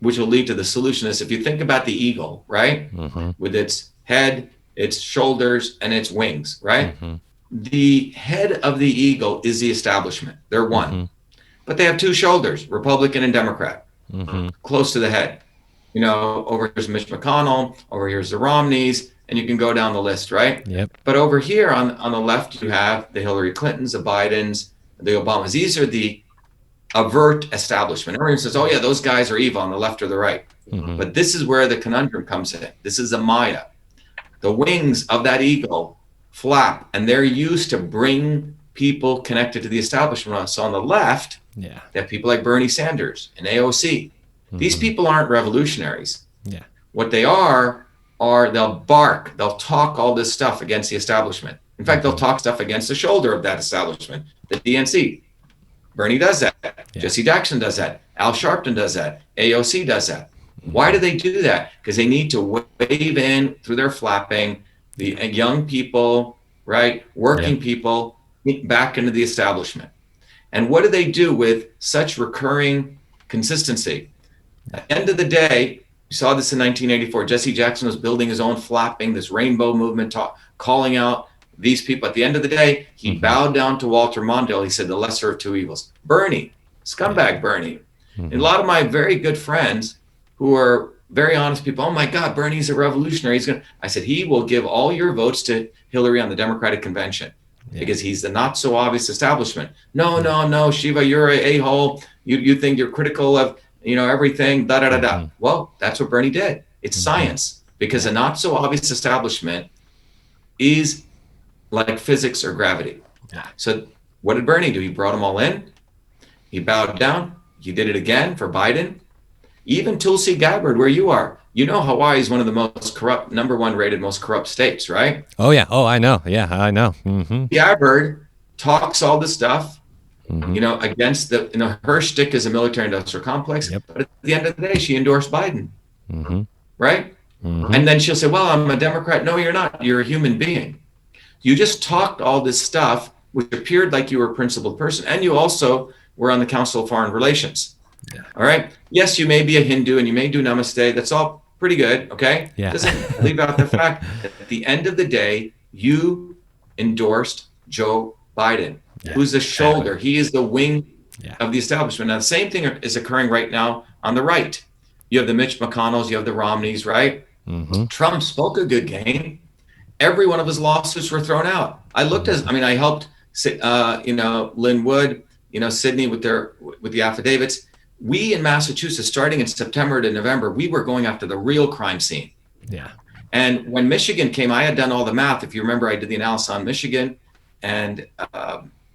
which will lead to the solution, is if you think about the eagle, right? Mm-hmm. With its head, its shoulders, and its wings, right? Mm-hmm. The head of the eagle is the establishment. They're one. Mm-hmm. But they have two shoulders, Republican and Democrat, close to the head. Over here's Mitch McConnell, over here's the Romneys, and you can go down the list, right? Yep. But over here on the left, you have the Hillary Clintons, the Bidens, the Obamas. These are the overt establishment. Everyone says, oh yeah, those guys are evil on the left or the right. Mm-hmm. But this is where the conundrum comes in. This is a Maya. The wings of that eagle flap, and they're used to bring people connected to the establishment. So on the left, they have people like Bernie Sanders and AOC. Mm-hmm. These people aren't revolutionaries. Yeah. What they are they'll bark, they'll talk all this stuff against the establishment. In fact, they'll talk stuff against the shoulder of that establishment, the DNC. Bernie does that. Yeah. Jesse Jackson does that. Al Sharpton does that. AOC does that. Why do they do that? Because they need to wave in through their flapping the young people, right? Working people back into the establishment. And what do they do with such recurring consistency? At the end of the day, you saw this in 1984. Jesse Jackson was building his own flapping, this rainbow movement, calling out these people. At the end of the day, he bowed down to Walter Mondale. He said, the lesser of two evils. Bernie, scumbag Bernie. And a lot of my very good friends who are very honest people, oh my God, Bernie's a revolutionary. I said, he will give all your votes to Hillary on the Democratic convention. because he's the not so obvious establishment. No, Shiva, you're a a-hole. You think you're critical of, everything, da da da da. Well, that's what Bernie did. It's science, because a not so obvious establishment is like physics or gravity. So what did Bernie do? He brought them all in. He bowed down. He did it again for Biden. Even Tulsi Gabbard, where you are. Hawaii is one of the most corrupt, number one rated most corrupt states, right? Oh, yeah. Oh, I know. Yeah, I know. Gabbard talks all this stuff, against her shtick is a military industrial complex. But at the end of the day, she endorsed Biden, right? And then she'll say, well, I'm a Democrat. No, you're not. You're a human being. You just talked all this stuff, which appeared like you were a principled person. And you also were on the Council of Foreign Relations. All right. Yes, you may be a Hindu and you may do namaste. That's all pretty good. Okay. Doesn't leave out the fact that at the end of the day, you endorsed Joe Biden, who's the shoulder. He is the wing of the establishment. Now, the same thing is occurring right now on the right. You have the Mitch McConnells, you have the Romneys, right? Trump spoke a good game. Every one of his lawsuits were thrown out. I helped, Lynn Wood, Sydney with the affidavits. We in Massachusetts, starting in September to November, we were going after the real crime scene. And when Michigan came, I had done all the math. If you remember, I did the analysis on Michigan, and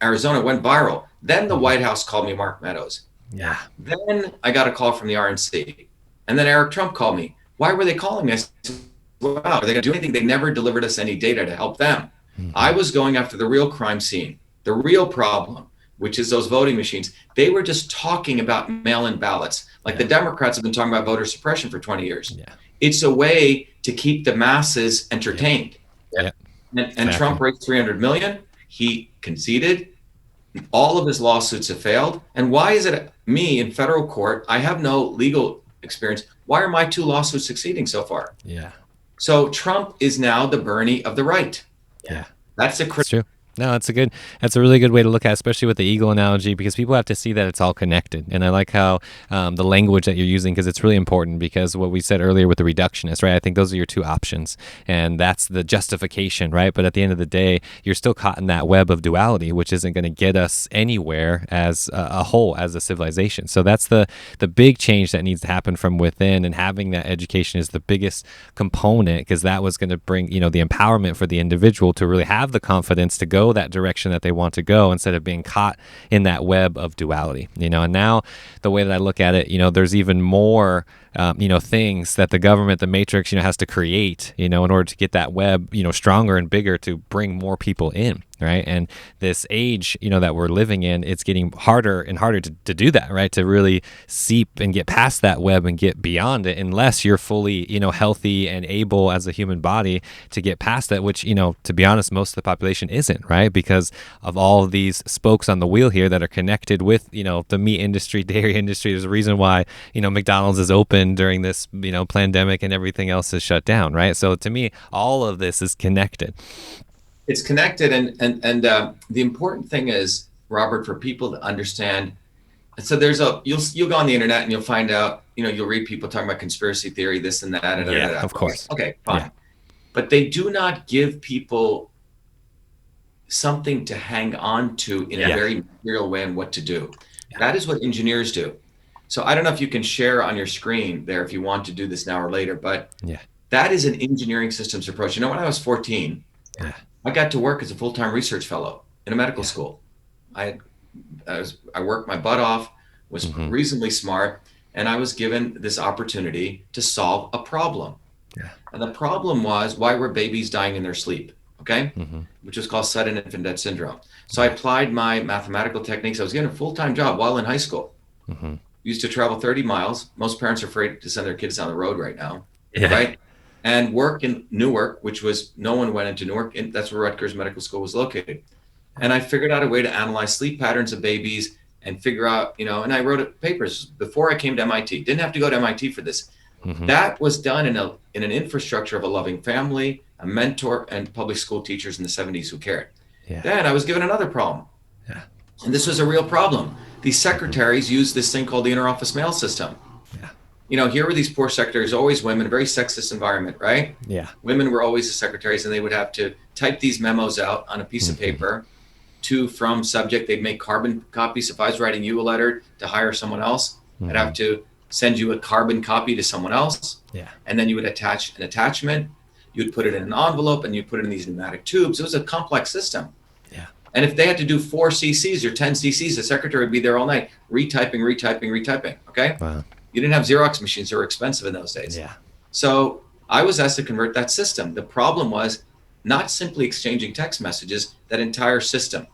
Arizona went viral. Then the White House called me Mark Meadows. Then I got a call from the RNC. And then Eric Trump called me. Why were they calling me? I said, wow, are they going to do anything? They never delivered us any data to help them. I was going after the real crime scene, the real problem, which is those voting machines. They were just talking about mail-in ballots. Like the Democrats have been talking about voter suppression for 20 years. It's a way to keep the masses entertained. And Trump raised $300 million. He conceded. All of his lawsuits have failed. And why is it me in federal court? I have no legal experience. Why are my 2 lawsuits succeeding so far? So Trump is now the Bernie of the right. That's true. No, that's a really good way to look at it, especially with the eagle analogy, because people have to see that it's all connected. And I like how the language that you're using, because it's really important, because what we said earlier with the reductionist, right? I think those are your 2 options, and that's the justification, right? But at the end of the day, you're still caught in that web of duality, which isn't going to get us anywhere as a whole, as a civilization. So that's the big change that needs to happen from within, and having that education is the biggest component, because that was going to bring, the empowerment for the individual to really have the confidence to go that direction that they want to go, instead of being caught in that web of duality. And now the way that I look at it, there's even more things that the government, the matrix, has to create, in order to get that web, stronger and bigger, to bring more people in. Right. And this age, that we're living in, it's getting harder and harder to do that, right? To really seep and get past that web and get beyond it, unless you're fully, healthy and able as a human body to get past that, which, to be honest, most of the population isn't, right? Because of all of these spokes on the wheel here that are connected with, the meat industry, dairy industry. There's a reason why, McDonald's is open during this, pandemic, and everything else is shut down, right? So to me, all of this is connected. It's connected, and the important thing is, Robert, for people to understand. So you'll go on the internet and you'll find out, you'll read people talking about conspiracy theory, this and that. Of course. Okay, fine. But they do not give people something to hang on to in a very material way and what to do. That is what engineers do. So I don't know if you can share on your screen there if you want to do this now or later, but that is an engineering systems approach. When I was 14, I got to work as a full-time research fellow in a medical school. I worked my butt off, was reasonably smart, and I was given this opportunity to solve a problem. And the problem was, why were babies dying in their sleep? Okay, which was called sudden infant death syndrome. So I applied my mathematical techniques. I was given a full-time job while in high school. Used to travel 30 miles. Most parents are afraid to send their kids down the road right now, right? And work in Newark, which was, no one went into Newark, and that's where Rutgers Medical School was located. And I figured out a way to analyze sleep patterns of babies and figure out, and I wrote papers before I came to MIT. Didn't have to go to MIT for this. That was done in an infrastructure of a loving family, a mentor, and public school teachers in the 70s who cared. Then I was given another problem. And this was a real problem. These secretaries used this thing called the interoffice mail system. Here were these poor secretaries, always women, a very sexist environment, right? Women were always the secretaries, and they would have to type these memos out on a piece of paper to, from subject. They'd make carbon copies. If I was writing you a letter to hire someone else, I'd have to send you a carbon copy to someone else. Yeah. And then you would attach an attachment. You'd put it in an envelope and you'd put it in these pneumatic tubes. It was a complex system. Yeah. And if they had to do 4 cc's or 10 cc's, the secretary would be there all night, retyping. Okay. Wow. You didn't have Xerox machines. They were expensive in those days. Yeah. So I was asked to convert that system. The problem was not simply exchanging text messages, that entire system.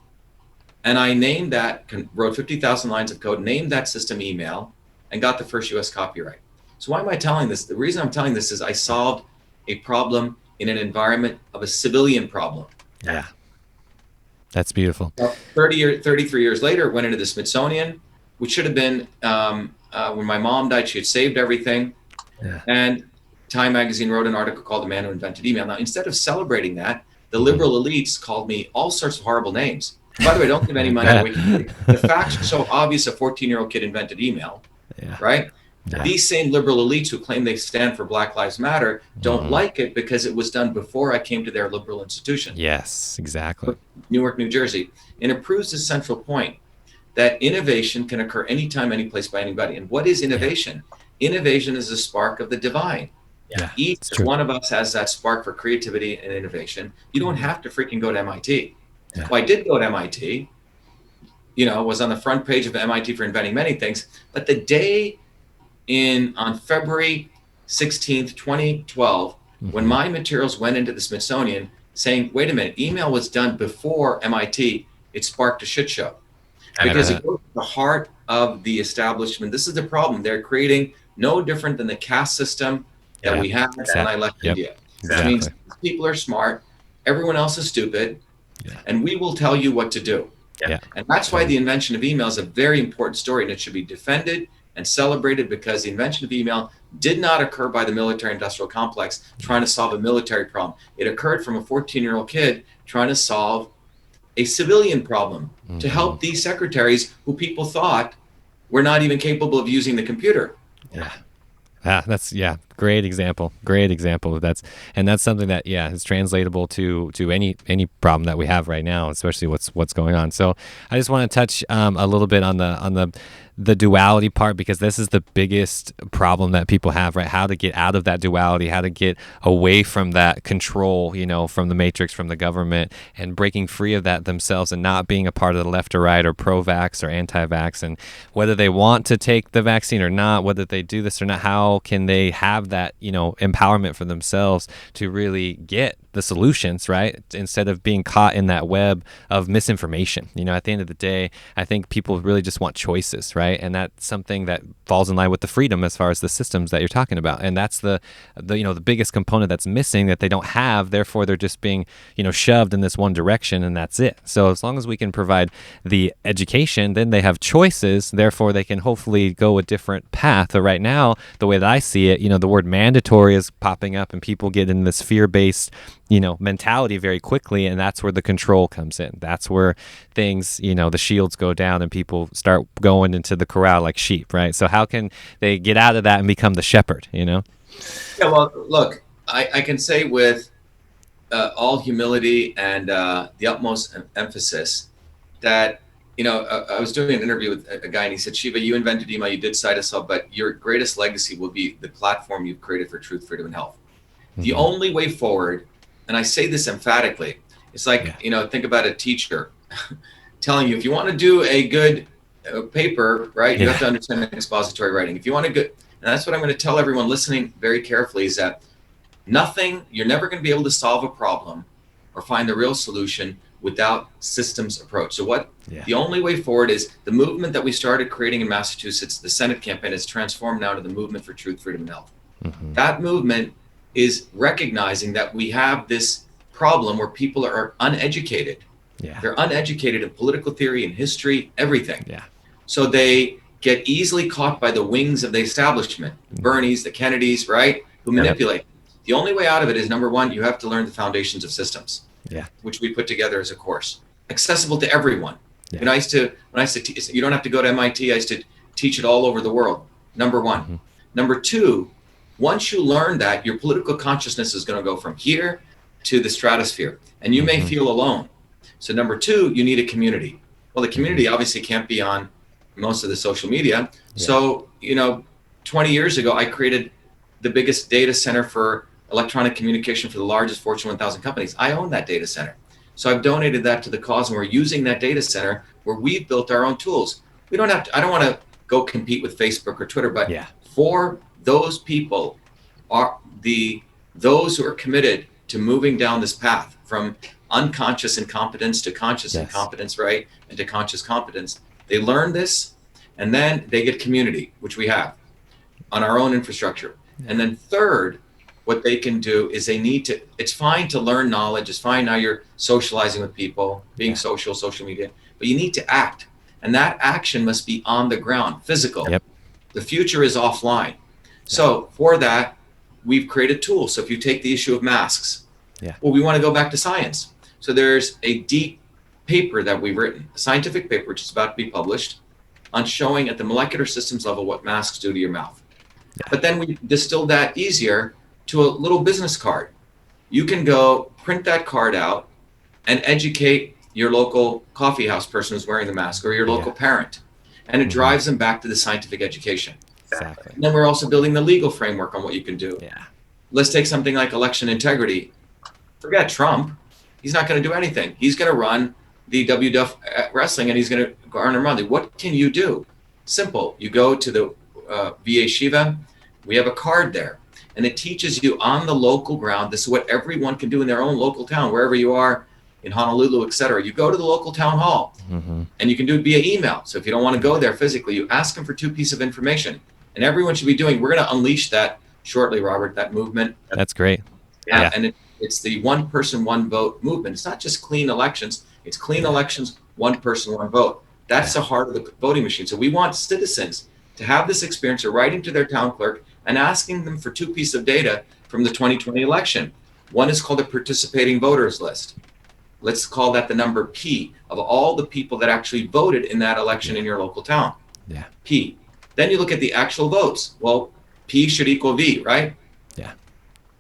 And I named that, wrote 50,000 lines of code, named that system email, and got the first US copyright. So why am I telling this? The reason I'm telling this is I solved a problem in an environment of a civilian problem. Yeah. That's beautiful. 33 years later, it went into the Smithsonian, which should have been, when my mom died, she had saved everything. Yeah. And Time magazine wrote an article called The Man Who Invented Email. Now, instead of celebrating that, the liberal elites called me all sorts of horrible names. By the way, don't give any money to Wikipedia. The facts are so obvious a 14-year-old kid invented email, right? Yeah. These same liberal elites who claim they stand for Black Lives Matter don't like it because it was done before I came to their liberal institution. Yes, exactly. Newark, New Jersey. And it proves the central point that innovation can occur anytime, any place, by anybody. And what is innovation? Yeah. Innovation is the spark of the divine. Yeah, each one of us has that spark for creativity and innovation. You don't have to freaking go to MIT. Yeah. Well, I did go to MIT, was on the front page of MIT for inventing many things. But the day on February 16th, 2012, when my materials went into the Smithsonian saying, wait a minute, email was done before MIT, it sparked a shit show. Because it goes to the heart of the establishment. This is the problem. They're creating no different than the caste system that we have when I left India. That means people are smart, everyone else is stupid, and we will tell you what to do. And that's why the invention of email is a very important story, and it should be defended and celebrated, because the invention of email did not occur by the military-industrial complex trying to solve a military problem. It occurred from a 14-year-old kid trying to solve a civilian problem to help these secretaries who people thought were not even capable of using the computer. That's great example of that's something that is translatable to any problem that we have right now, especially what's going on. So I just want to touch a little bit on the duality part, because this is the biggest problem that people have, right? How to get out of that duality, how to get away from that control, from the matrix, from the government, and breaking free of that themselves and not being a part of the left or right or pro-vax or anti-vax, and whether they want to take the vaccine or not, whether they do this or not, how can they have that, empowerment for themselves to really get the solutions, right? Instead of being caught in that web of misinformation. At the end of the day, I think people really just want choices, right? And that's something that falls in line with the freedom as far as the systems that you're talking about. And that's the biggest component that's missing, that they don't have. Therefore, they're just being, shoved in this one direction, and that's it. So as long as we can provide the education, then they have choices. Therefore, they can hopefully go a different path. But right now, the way that I see it, the word mandatory is popping up, and people get in this fear-based mentality very quickly, and that's where the control comes in. That's where things, the shields go down and people start going into the corral like sheep, right? So how can they get out of that and become the shepherd, Yeah, well, look, I can say with all humility and the utmost emphasis that, I was doing an interview with a guy, and he said, Shiva, you invented email, you did cite us up, but your greatest legacy will be the platform you've created for truth, freedom, and health. The only way forward, and I say this emphatically, it's like, think about a teacher telling you, if you want to do a good paper, right, you have to understand expository writing. If you want to good, and that's what I'm going to tell everyone listening very carefully, is that you're never going to be able to solve a problem or find the real solution without systems approach. So the only way forward is the movement that we started creating in Massachusetts, the Senate campaign, has transformed now to the movement for truth, freedom, and health. That movement is recognizing that we have this problem where people are uneducated. They're uneducated in political theory and history, everything. So they get easily caught by the wings of the establishment, the Bernies, the Kennedys, right, who manipulate. The only way out of it is, number one, you have to learn the foundations of systems, which we put together as a course, accessible to everyone. When I used to teach, you don't have to go to MIT. I used to teach it all over the world. Number one. Number two, once you learn that, your political consciousness is going to go from here to the stratosphere, and you may feel alone. So number two, you need a community. Well, the community obviously can't be on most of the social media. So, 20 years ago, I created the biggest data center for electronic communication for the largest Fortune 1000 companies. I own that data center. So I've donated that to the cause, and we're using that data center where we've built our own tools. We don't have to, I don't want to go compete with Facebook or Twitter, but for those people those who are committed to moving down this path from unconscious incompetence to conscious incompetence, right? And to conscious competence. They learn this, and then they get community, which we have on our own infrastructure. And then third, what they can do is it's fine to learn knowledge. It's fine now you're socializing with people, being social media, but you need to act. And that action must be on the ground, physical. The future is offline. So for that, we've created tools. So if you take the issue of masks, well, we want to go back to science. So there's a deep paper that we've written, a scientific paper, which is about to be published, on showing at the molecular systems level what masks do to your mouth. But then we distilled that easier to a little business card. You can go print that card out and educate your local coffee house person who's wearing the mask, or your local parent. And it drives them back to the scientific education. Exactly. And then we're also building the legal framework on what you can do. Let's take something like election integrity. Forget Trump. He's not going to do anything. He's going to run the WWF wrestling, and he's going to garner money. What can you do? Simple. You go to the VA Shiva. We have a card there, and it teaches you on the local ground. This is what everyone can do in their own local town, wherever you are, in Honolulu, etc. You go to the local town hall, and you can do it via email. So if you don't want to go there physically, you ask them for 2 pieces of information. And everyone should be doing. We're going to unleash that shortly, Robert. That movement. That's great. And it's the one person, one vote movement. It's not just clean elections. It's clean elections, one person, one vote. That's the heart of the voting machine. So we want citizens to have this experience of writing to their town clerk and asking them for 2 pieces of data from the 2020 election. One is called a participating voters list. Let's call that the number P of all the people that actually voted in that election in your local town. P. Then you look at the actual votes. Well, P should equal V, right?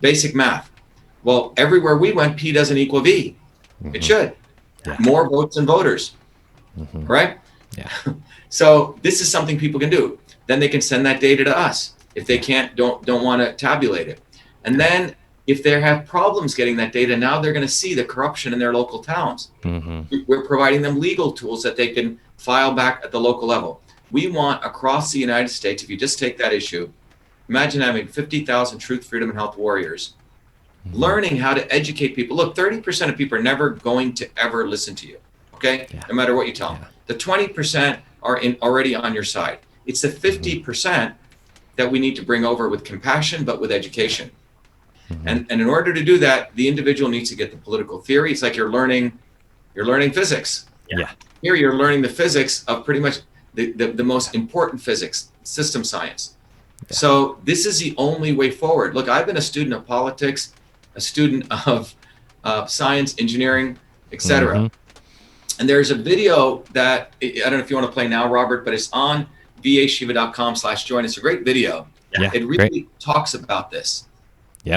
Basic math. Well, everywhere we went, P doesn't equal V. It should. More votes than voters, right? So this is something people can do. Then they can send that data to us if they don't want to tabulate it. And then if they have problems getting that data, now they're going to see the corruption in their local towns. We're providing them legal tools that they can file back at the local level. We want across the United States, if you just take that issue, imagine having 50,000 truth, freedom, and health warriors learning how to educate people. Look, 30% of people are never going to ever listen to you, okay? No matter what you tell them. The 20% are already on your side. It's the 50% that we need to bring over with compassion, but with education. And in order to do that, the individual needs to get the political theory. It's like you're learning physics. Here you're learning the physics of pretty much the most important physics, system science. So this is the only way forward. Look, I've been a student of politics, a student of science, engineering, etc. And there's a video that, I don't know if you want to play now, Robert, but it's on vashiva.com/join. It's a great video. It really talks about this.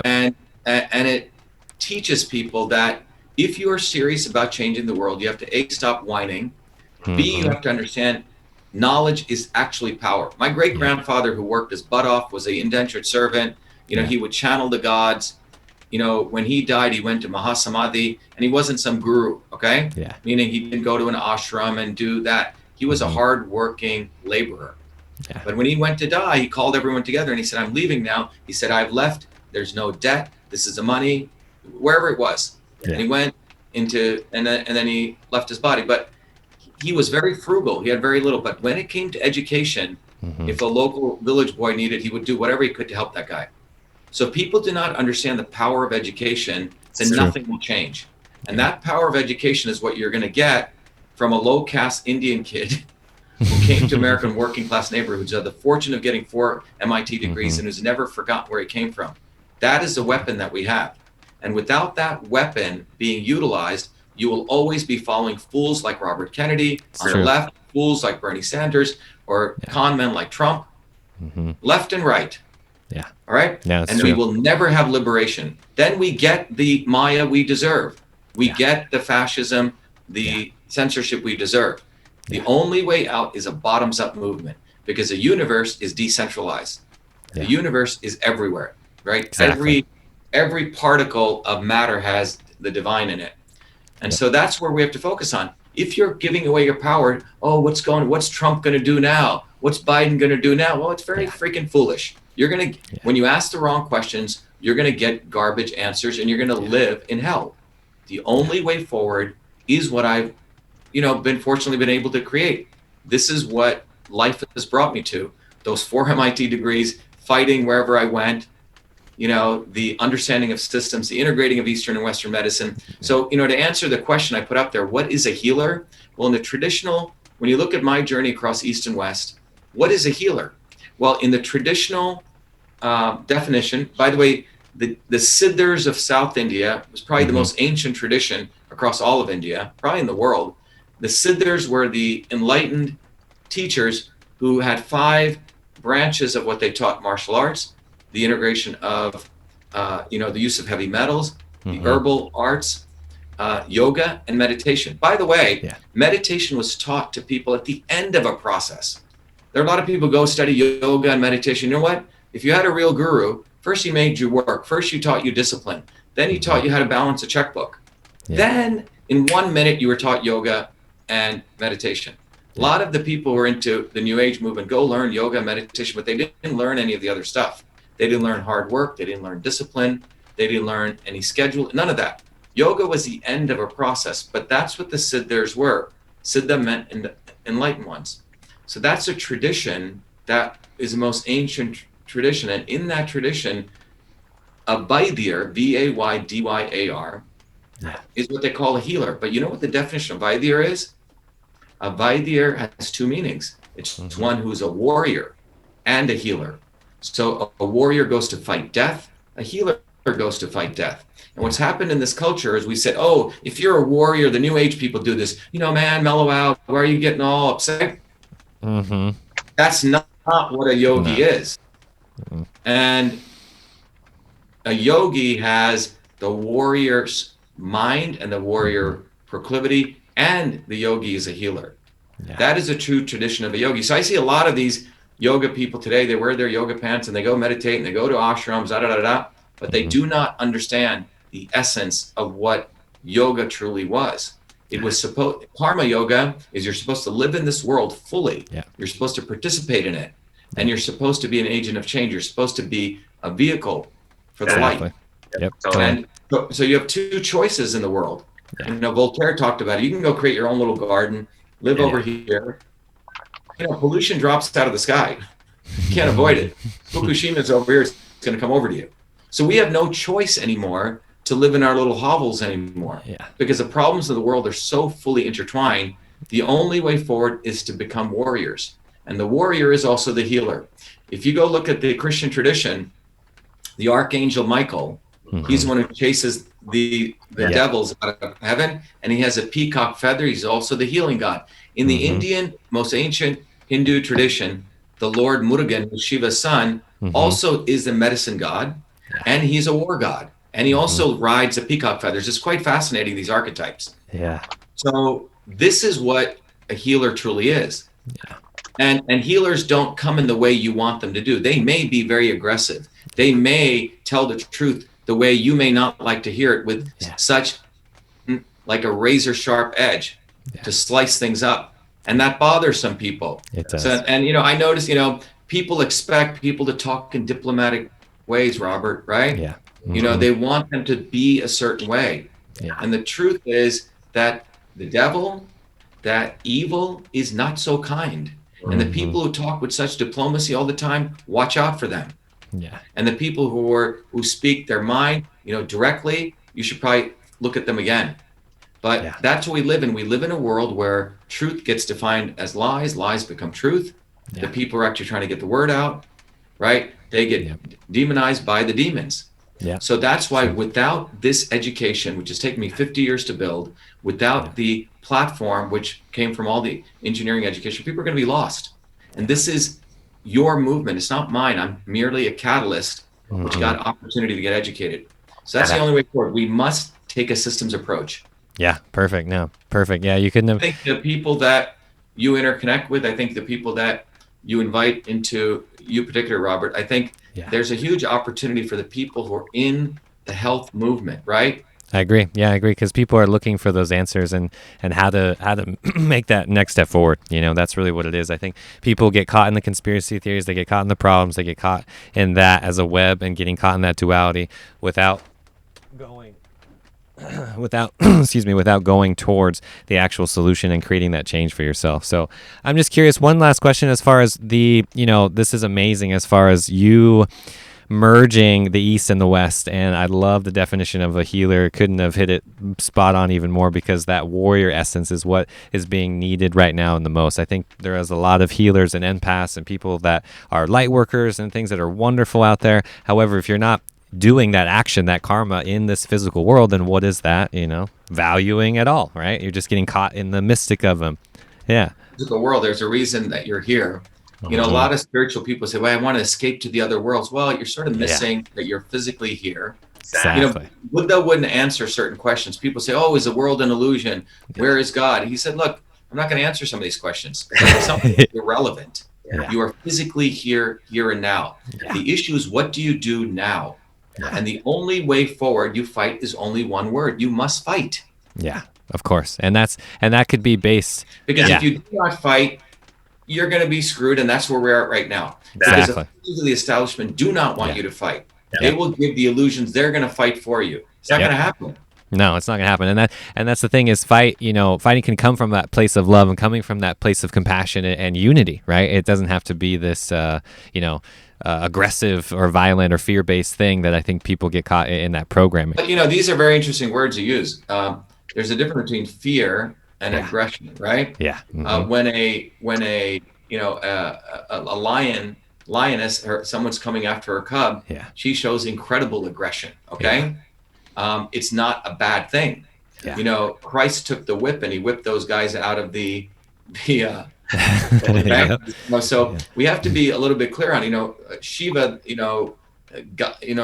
And it teaches people that if you are serious about changing the world, you have to A, stop whining. B, you have to understand knowledge is actually power. My great grandfather, who worked his butt off, was an indentured servant. He would channel the gods. When he died, he went to Mahasamadhi, and he wasn't some guru, okay? Meaning he didn't go to an ashram and do that. He was a hard-working laborer. But when he went to die, he called everyone together and he said, I'm leaving now. He said, I've left. There's no debt. This is the money, wherever it was. And he went into, and then he left his body. But he was very frugal. He had very little. But when it came to education, if a local village boy needed, he would do whatever he could to help that guy. So if people do not understand the power of education, then nothing will change. And that power of education is what you're going to get from a low-caste Indian kid who came to American working-class neighborhoods, who had the fortune of getting 4 MIT degrees and who's never forgotten where he came from. That is the weapon that we have. And without that weapon being utilized, you will always be following fools like Robert Kennedy on the left, fools like Bernie Sanders, or con men like Trump, left and right. Yeah. All right. Yeah, that's And true. we will never have liberation. Then we get the Maya we deserve. We get the fascism, the censorship we deserve. The only way out is a bottoms up movement, because the universe is decentralized. The universe is everywhere, right? Exactly. Every particle of matter has the divine in it. And so that's where we have to focus on. If you're giving away your power, oh, what's Trump going to do now? What's Biden going to do now? Well, it's very freaking foolish. You're going to, when you ask the wrong questions, you're going to get garbage answers and you're going to live in hell. The only way forward is what I've, been fortunately been able to create. This is what life has brought me to. Those 4 MIT degrees, fighting wherever I went, the understanding of systems, the integrating of Eastern and Western medicine. So, to answer the question I put up there, what is a healer? Well, in the traditional, when you look at my journey across East and West, what is a healer? Well, in the traditional definition, by the way, the Siddhars of South India was probably the most ancient tradition across all of India, probably in the world. The Siddhars were the enlightened teachers who had 5 branches of what they taught: martial arts, the integration of, the use of heavy metals, the herbal arts, yoga, and meditation. By the way, meditation was taught to people at the end of a process. There are a lot of people who go study yoga and meditation. You know what? If you had a real guru, first he made you work. First he taught you discipline. Then he taught you how to balance a checkbook. Then in 1 minute you were taught yoga and meditation. A lot of the people who are into the New Age movement go learn yoga and meditation, but they didn't learn any of the other stuff. They didn't learn hard work. They didn't learn discipline. They didn't learn any schedule, none of that. Yoga was the end of a process, but that's what the Siddhars were. Siddha meant enlightened ones. So that's a tradition that is the most ancient tradition. And in that tradition, a Vaidhyar, Vaydyar, is what they call a healer. But you know what the definition of Vaidhyar is? A Vaidhyar has 2 meanings. It's one who's a warrior and a healer. So a warrior goes to fight death, a healer goes to fight death. And what's happened in this culture is we said, oh, if you're a warrior, the New Age people do this, man, mellow out. Why are you getting all upset? That's not what a yogi is. And a yogi has the warrior's mind and the warrior proclivity, and the yogi is a healer. That is a true tradition of a yogi. So I see a lot of these yoga people today, they wear their yoga pants and they go meditate and they go to ashrams, but they do not understand the essence of what yoga truly was. It was karma yoga is you're supposed to live in this world fully. You're supposed to participate in it. And you're supposed to be an agent of change. You're supposed to be a vehicle for the light. And so you have 2 choices in the world. Voltaire talked about it. You can go create your own little garden, live over here. Pollution drops out of the sky. You can't avoid it. Fukushima's over here. It's going to come over to you. So we have no choice anymore to live in our little hovels anymore. Because the problems of the world are so fully intertwined. The only way forward is to become warriors. And the warrior is also the healer. If you go look at the Christian tradition, the Archangel Michael, he's the one who chases the devils out of heaven, and he has a peacock feather. He's also the healing god. In the Indian, most ancient Hindu tradition, the Lord Murugan, who's Shiva's son, also is the medicine god, and he's a war god. And he also rides the peacock feathers. It's quite fascinating, these archetypes. So this is what a healer truly is. And healers don't come in the way you want them to do. They may be very aggressive. They may tell the truth the way you may not like to hear it, with such like a razor sharp edge to slice things up. And that bothers some people. It does. So, and, I notice, people expect people to talk in diplomatic ways, Robert, right? They want them to be a certain way. And the truth is that the devil, that evil is not so kind. And the people who talk with such diplomacy all the time, watch out for them. And the people who speak their mind, directly, you should probably look at them again. But that's what we live in. We live in a world where truth gets defined as lies. Lies become truth. The people are actually trying to get the word out, right? They get demonized by the demons. So that's why without this education, which has taken me 50 years to build, without the platform, which came from all the engineering education, people are going to be lost. And this is your movement. It's not mine. I'm merely a catalyst which Mm-hmm. got opportunity to get educated. So that's And the only way forward. We must take a systems approach. yeah, perfect. No, perfect. Yeah, you couldn't I have. think the people that you interconnect with, I think the people that you invite into you particular, Robert, I think Yeah. there's a huge opportunity for the people who are in the health movement, right? I agree. Yeah, I agree because people are looking for those answers and how to make that next step forward. That's really what it is. I think people get caught in the conspiracy theories, they get caught in the problems, they get caught in that as a web and getting caught in that duality without going without excuse me, without going towards the actual solution and creating that change for yourself. So I'm just curious, one last question as far as this is amazing as far as you merging the East and the West. And I love the definition of a healer. Couldn't have hit it spot on even more because that warrior essence is what is being needed right now in the most. I think there is a lot of healers and empaths and people that are light workers and things that are wonderful out there. However, if you're not doing that action, that karma in this physical world, then what is that, valuing at all, right? You're just getting caught in the mystic of them. Yeah. The world, there's a reason that you're here. A lot of spiritual people say, well, I want to escape to the other worlds. Well, you're sort of missing that you're physically here. Exactly. Buddha wouldn't answer certain questions. People say, oh, is the world an illusion? Where is God? He said, look, I'm not going to answer some of these questions. It's irrelevant. Yeah. You are physically here and now. Yeah. The issue is, what do you do now? Yeah. And the only way forward you fight is only one word. You must fight. Yeah, of course. And that could be based. Because if you do not fight, you're going to be screwed. And that's where we're at right now. Exactly. Because the establishment do not want you to fight. Yeah. They will give the illusions they're going to fight for you. It's not going to happen. No, it's not going to happen. And that's the thing is fighting can come from that place of love and coming from that place of compassion and unity, right? It doesn't have to be this, aggressive or violent or fear-based thing that I think people get caught in that programming. But, these are very interesting words you use. There's a difference between fear and aggression, right? Yeah. Mm-hmm. When a lioness or someone's coming after her cub, she shows incredible aggression. Okay. It's not a bad thing. Yeah. Christ took the whip and he whipped those guys out of the So we have to be a little bit clear on, Shiva,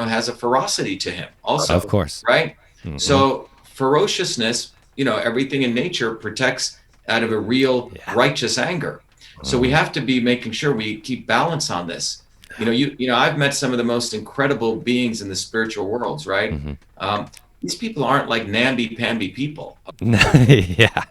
has a ferocity to him also. Of course. Right. Mm-hmm. So ferociousness, everything in nature protects out of a real righteous anger. So we have to be making sure we keep balance on this. I've met some of the most incredible beings in the spiritual worlds, right? Mm-hmm. These people aren't like namby-pamby people. Yeah.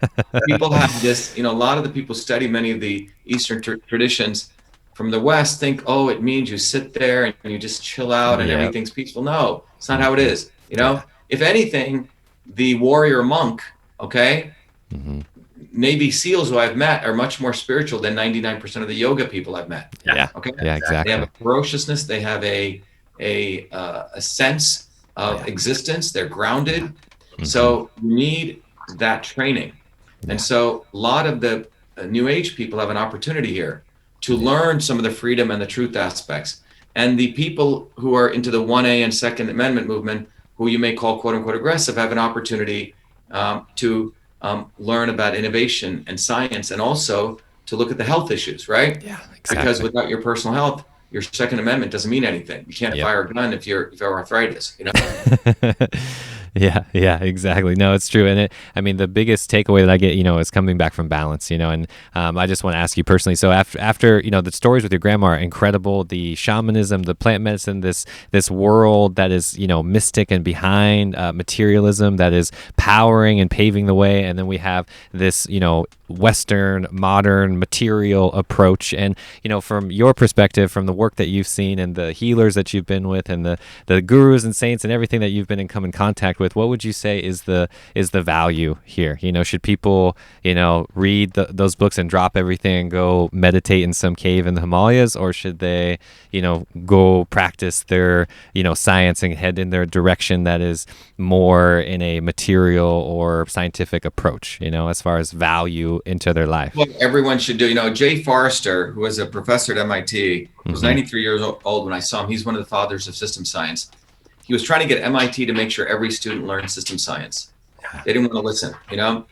People have this, a lot of the people study many of the Eastern traditions from the West think, oh, it means you sit there and you just chill out and everything's peaceful. No, it's not how it is. If anything, the warrior monk, Navy SEALs who I've met are much more spiritual than 99% of the yoga people I've met. Yeah. Okay. Yeah, exactly. They have a ferociousness. They have a sense of existence. They're grounded. Mm-hmm. So you need that training. Yeah. And so a lot of the New Age people have an opportunity here to learn some of the freedom and the truth aspects. And the people who are into the 1A and Second Amendment movement, who you may call quote unquote aggressive, have an opportunity to learn about innovation and science, and also to look at the health issues, right? Yeah, exactly. Because without your personal health, your Second Amendment doesn't mean anything. You can't fire a gun if you have arthritis, Yeah, exactly. No, it's true. And the biggest takeaway that I get, is coming back from balance, and I just want to ask you personally. So after the stories with your grandma are incredible, the shamanism, the plant medicine, this world that is, mystic and behind materialism that is powering and paving the way. And then we have this, Western modern material approach. And, from your perspective, from the work that you've seen and the healers that you've been with and the gurus and saints and everything that you've been come in contact with, what would you say is the value here? Should people, read those books and drop everything and go meditate in some cave in the Himalayas, or should they, go practice their, science and head in their direction that is more in a material or scientific approach, as far as value into their life? Well, everyone should do. Jay Forrester, who was a professor at MIT, was 93 years old when I saw him. He's one of the fathers of system science. He was trying to get MIT to make sure every student learned system science. They didn't want to listen.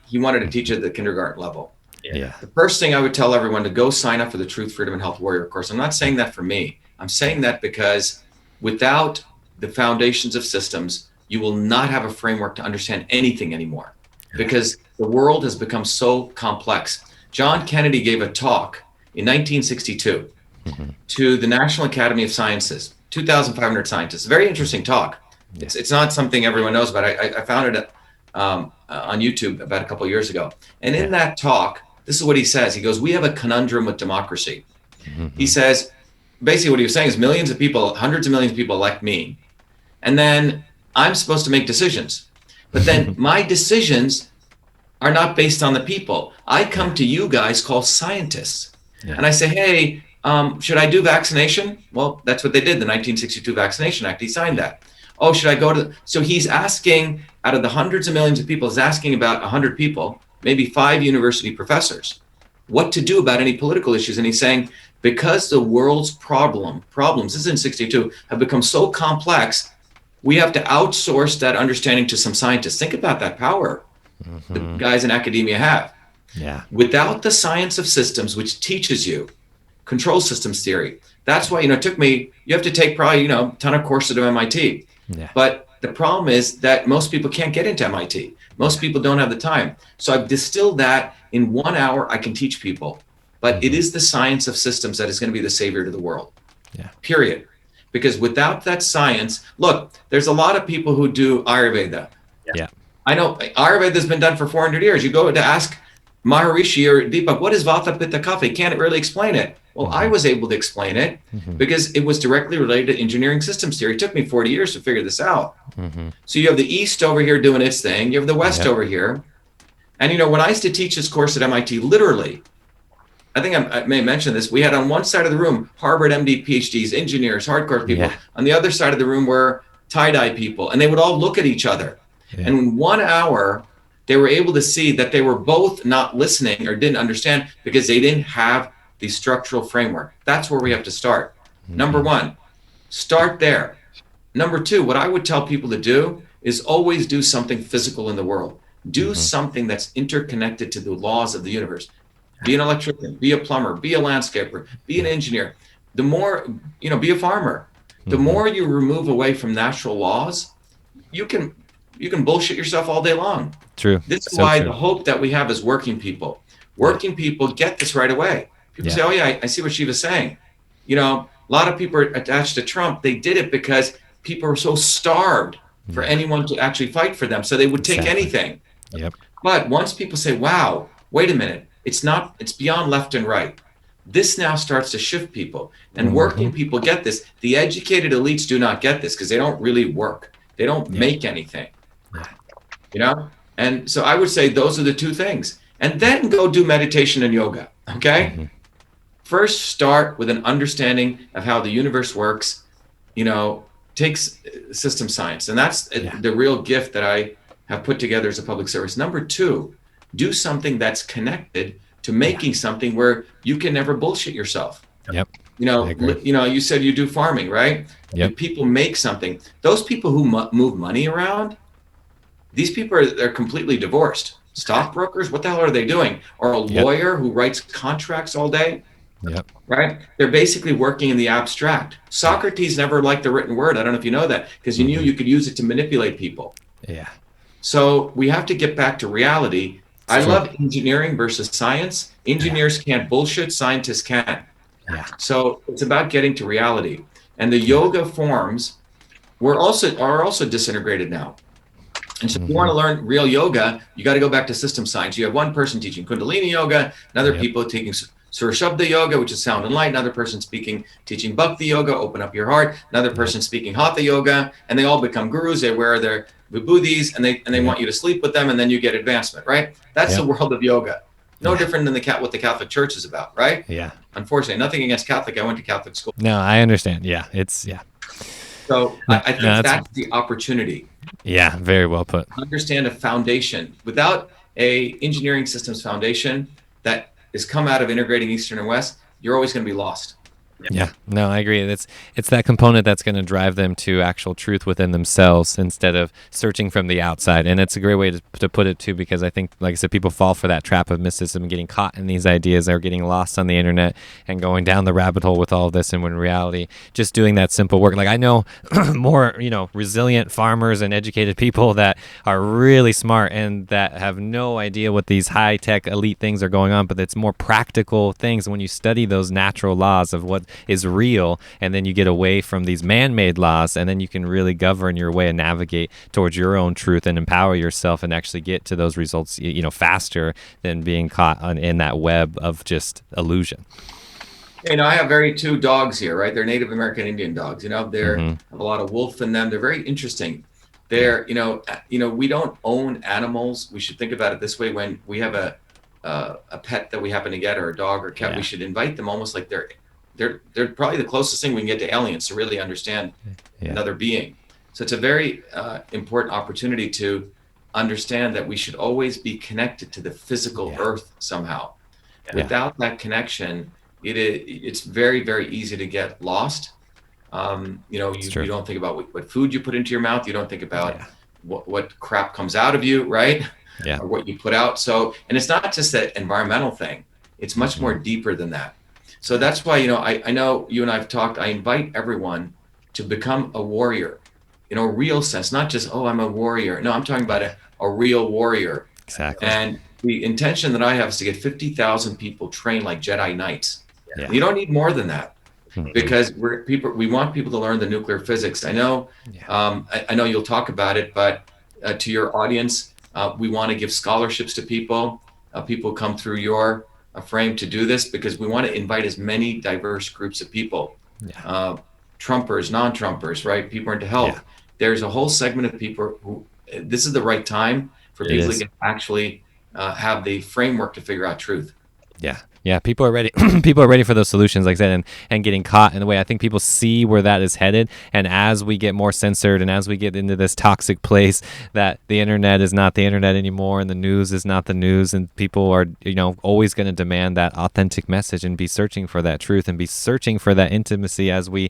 He wanted to teach at the kindergarten level. Yeah. The first thing I would tell everyone to go sign up for the Truth, Freedom, and Health Warrior course. I'm not saying that for me. I'm saying that because without the foundations of systems, you will not have a framework to understand anything anymore because the world has become so complex. John Kennedy gave a talk in 1962 to the National Academy of Sciences, 2,500 scientists. Very interesting talk. It's not something everyone knows about. I found it on YouTube about a couple of years ago. And in that talk, this is what he says. He goes, we have a conundrum with democracy. He says, basically what he was saying is millions of people, hundreds of millions of people elect me. And then I'm supposed to make decisions. But then my decisions are not based on the people. I come to you guys called scientists. And I say, hey, should I do vaccination? Well, that's what they did, the 1962 Vaccination Act. He signed that. Oh, should I go to? So he's asking, out of the hundreds of millions of people, he's asking about 100 people, maybe 5 university professors, what to do about any political issues. And he's saying, because the world's problems, this is in 62, have become so complex, we have to outsource that understanding to some scientists. Think about that power the guys in academia have. Yeah. Without the science of systems, which teaches you control systems theory, that's why, it took me, you have to take probably, a ton of courses at MIT. Yeah. But the problem is that most people can't get into MIT. Most people don't have the time. So I've distilled that in 1 hour. I can teach people, but it is the science of systems that is going to be the savior to the world. Yeah. Period. Because without that science, look, there's a lot of people who do Ayurveda. Yeah. I know Ayurveda has been done for 400 years. You go to ask Maharishi or Deepak, what is Vata Pitta Kapha? He can't really explain it. Well, I was able to explain it because it was directly related to engineering systems theory. It took me 40 years to figure this out. So you have the East over here doing its thing. You have the West over here. And, when I used to teach this course at MIT, literally, I think I may mention this, we had on one side of the room, Harvard, MD, PhDs, engineers, hardcore people. Yeah. On the other side of the room were tie-dye people. And they would all look at each other. Yeah. And in 1 hour, they were able to see that they were both not listening or didn't understand because they didn't have the structural framework. That's where we have to start. Number one, start there. Number two, what I would tell people to do is always do something physical in the world. Do something that's interconnected to the laws of the universe. Be an electrician, be a plumber, be a landscaper, be an engineer. The more, be a farmer. The more you remove away from natural laws, you can bullshit yourself all day long. True. This is why the hope that we have is working people. Working people get this right away. People say, oh yeah, I see what Shiva's saying. A lot of people are attached to Trump. They did it because people were so starved for anyone to actually fight for them. So they would take anything. Yep. But once people say, wow, wait a minute, it's beyond left and right. This now starts to shift people. And working people get this. The educated elites do not get this because they don't really work. They don't make anything. And so I would say those are the two things. And then go do meditation and yoga. Okay. First, start with an understanding of how the universe works, takes system science. And that's the real gift that I have put together as a public service. Number two, do something that's connected to making something where you can never bullshit yourself. Yep. You said you do farming, right? Yep. People make something. Those people who move money around, these people are completely divorced. Stockbrokers, what the hell are they doing? Or a lawyer who writes contracts all day. Yep. Right? They're basically working in the abstract. Socrates never liked the written word. I don't know if you know that, because he knew you could use it to manipulate people. Yeah. So we have to get back to reality. I love engineering versus science. Engineers can't bullshit, scientists can. Yeah. So it's about getting to reality. And the yoga forms are also disintegrated now. And so if you want to learn real yoga, you got to go back to system science. You have one person teaching Kundalini yoga, another people taking Surashabda yoga, which is sound and light, another person teaching Bhakti yoga, open up your heart, another person speaking Hatha yoga, and they all become gurus. They wear their vibhutis and they want you to sleep with them, and then you get advancement, right? That's the world of yoga. No different than what the Catholic Church is about, right? Yeah. Unfortunately, nothing against Catholic. I went to Catholic school. No, I understand. Yeah. So I think that's the opportunity. Yeah, very well put. Understand a foundation. Without a engineering systems foundation that has come out of integrating Eastern and West, you're always going to be lost. Yeah, no, I agree. It's that component that's going to drive them to actual truth within themselves instead of searching from the outside. And it's a great way to put it too, because I think, like I said, people fall for that trap of mysticism, getting caught in these ideas, or getting lost on the internet and going down the rabbit hole with all of this. And when in reality, just doing that simple work, like I know more, resilient farmers and educated people that are really smart and that have no idea what these high tech elite things are going on, but it's more practical things. When you study those natural laws of what is real, and then you get away from these man-made laws, and then you can really govern your way and navigate towards your own truth and empower yourself and actually get to those results faster than being caught in that web of just illusion. I have two dogs here, right? They're Native American Indian dogs. They're have a lot of wolf in them. They're very interesting. They're, we don't own animals. We should think about it this way: when we have a pet that we happen to get, or a dog or cat, we should invite them almost like they're probably the closest thing we can get to aliens to really understand another being. So it's a very important opportunity to understand that we should always be connected to the physical earth somehow. Without that connection, it's very, very easy to get lost. You don't think about what food you put into your mouth. You don't think about what crap comes out of you, right? Or what you put out. So, and it's not just that environmental thing. It's much more deeper than that. So that's why, I know you and I've talked, I invite everyone to become a warrior, in a real sense, not just, oh, I'm a warrior. No, I'm talking about a real warrior. Exactly. And the intention that I have is to get 50,000 people trained like Jedi Knights. You don't need more than that, because we want people to learn the nuclear physics. I know, I know you'll talk about it, but to your audience, we want to give scholarships to people. People come through your frame to do this, because we want to invite as many diverse groups of people, Trumpers, non-Trumpers, right? People into health. There's a whole segment of people who this is the right time for people to actually have the framework to figure out truth. Yeah, people are ready. People are ready for those solutions, like I said, and getting caught in the way. I think people see where that is headed, and as we get more censored, and as we get into this toxic place that the internet is not the internet anymore, and the news is not the news, and people are always going to demand that authentic message and be searching for that truth and be searching for that intimacy as we,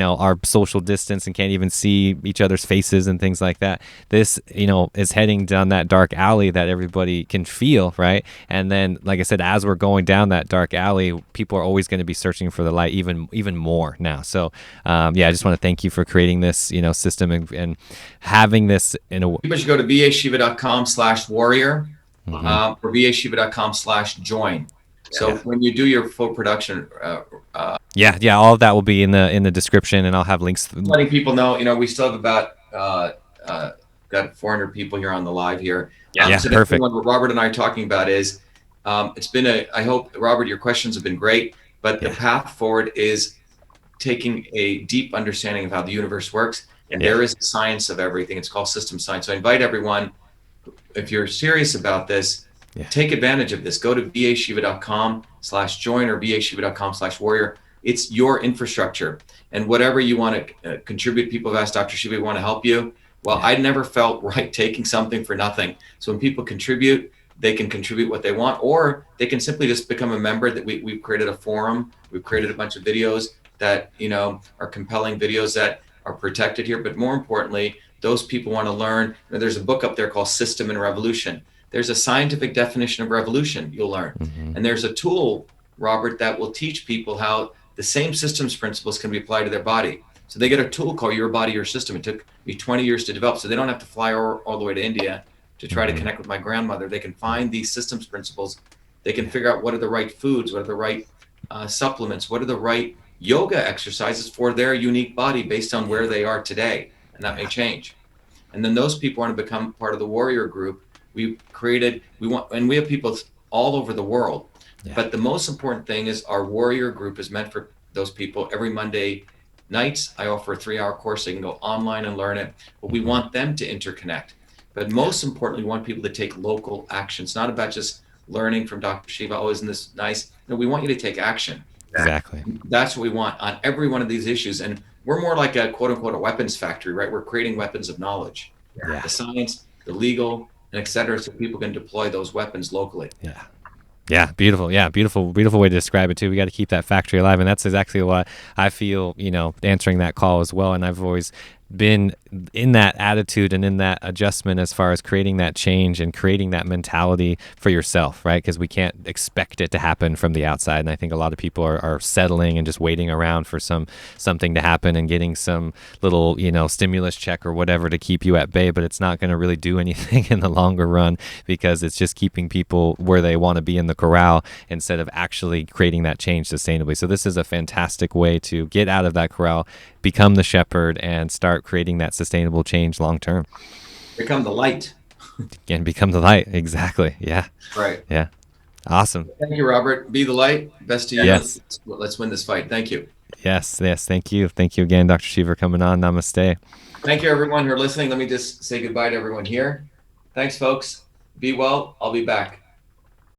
our social distance and can't even see each other's faces and things like that. This is heading down that dark alley that everybody can feel, right? And then, like I said, as we're going down that dark alley, people are always going to be searching for the light even more now. So I just want to thank you for creating this system and having this in a people should go to vashiva.com/warrior or vashiva.com/join. So when you do your full production, all of that will be in the description, and I'll have links. Letting people know, we still have about got 400 people here on the live here. So perfect. What Robert and I are talking about is it's been I hope, Robert, your questions have been great, but the path forward is taking a deep understanding of how the universe works. And there is a science of everything. It's called system science. So I invite everyone, if you're serious about this, take advantage of this. Go to vashiva.com/join or vashiva.com/warrior. It's your infrastructure. And whatever you want to contribute, people have asked Dr. Shiva, we want to help you. Well, I never felt right taking something for nothing. So when people contribute, they can contribute what they want, or they can simply just become a member. That we've created a forum. We've created a bunch of videos that, are compelling videos that are protected here. But more importantly, those people want to learn. There's a book up there called System and Revolution. There's a scientific definition of revolution you'll learn. And there's a tool, Robert, that will teach people how the same systems principles can be applied to their body. So they get a tool called Your Body, Your System. It took me 20 years to develop. So they don't have to fly all the way to India to try to connect with my grandmother. They can find these systems principles. They can figure out what are the right foods, what are the right supplements, what are the right yoga exercises for their unique body based on where they are today. And that may change. And then those people want to become part of the warrior group. We have people all over the world. But the most important thing is our warrior group is meant for those people. Every Monday nights, I offer a 3-hour course. They can go online and learn it. But we want them to interconnect. But most importantly, we want people to take local action. It's not about just learning from Dr. Shiva, oh, isn't this nice? No, we want you to take action. Exactly. That's what we want on every one of these issues. And we're more like a quote unquote a weapons factory, right? We're creating weapons of knowledge, the science, the legal, and et cetera, so people can deploy those weapons locally. Yeah, beautiful. Yeah, beautiful, beautiful way to describe it too. We got to keep that factory alive, and that's exactly what I feel. Answering that call as well, and I've always been in that attitude and in that adjustment as far as creating that change and creating that mentality for yourself, right? Because we can't expect it to happen from the outside, and I think a lot of people are settling and just waiting around for something to happen and getting some little stimulus check or whatever to keep you at bay, but it's not going to really do anything in the longer run because it's just keeping people where they want to be in the corral instead of actually creating that change sustainably. So this is a fantastic way to get out of that corral, become the shepherd, and start creating that sustainable change long term. Become the light. And become the light. Exactly. Yeah. Right. Yeah. Awesome. Thank you, Robert. Be the light. Best to you. Yes. Let's win this fight. Thank you. Yes. Yes. Thank you. Thank you again, Dr. Shiva, for coming on. Namaste. Thank you, everyone who are listening. Let me just say goodbye to everyone here. Thanks, folks. Be well. I'll be back.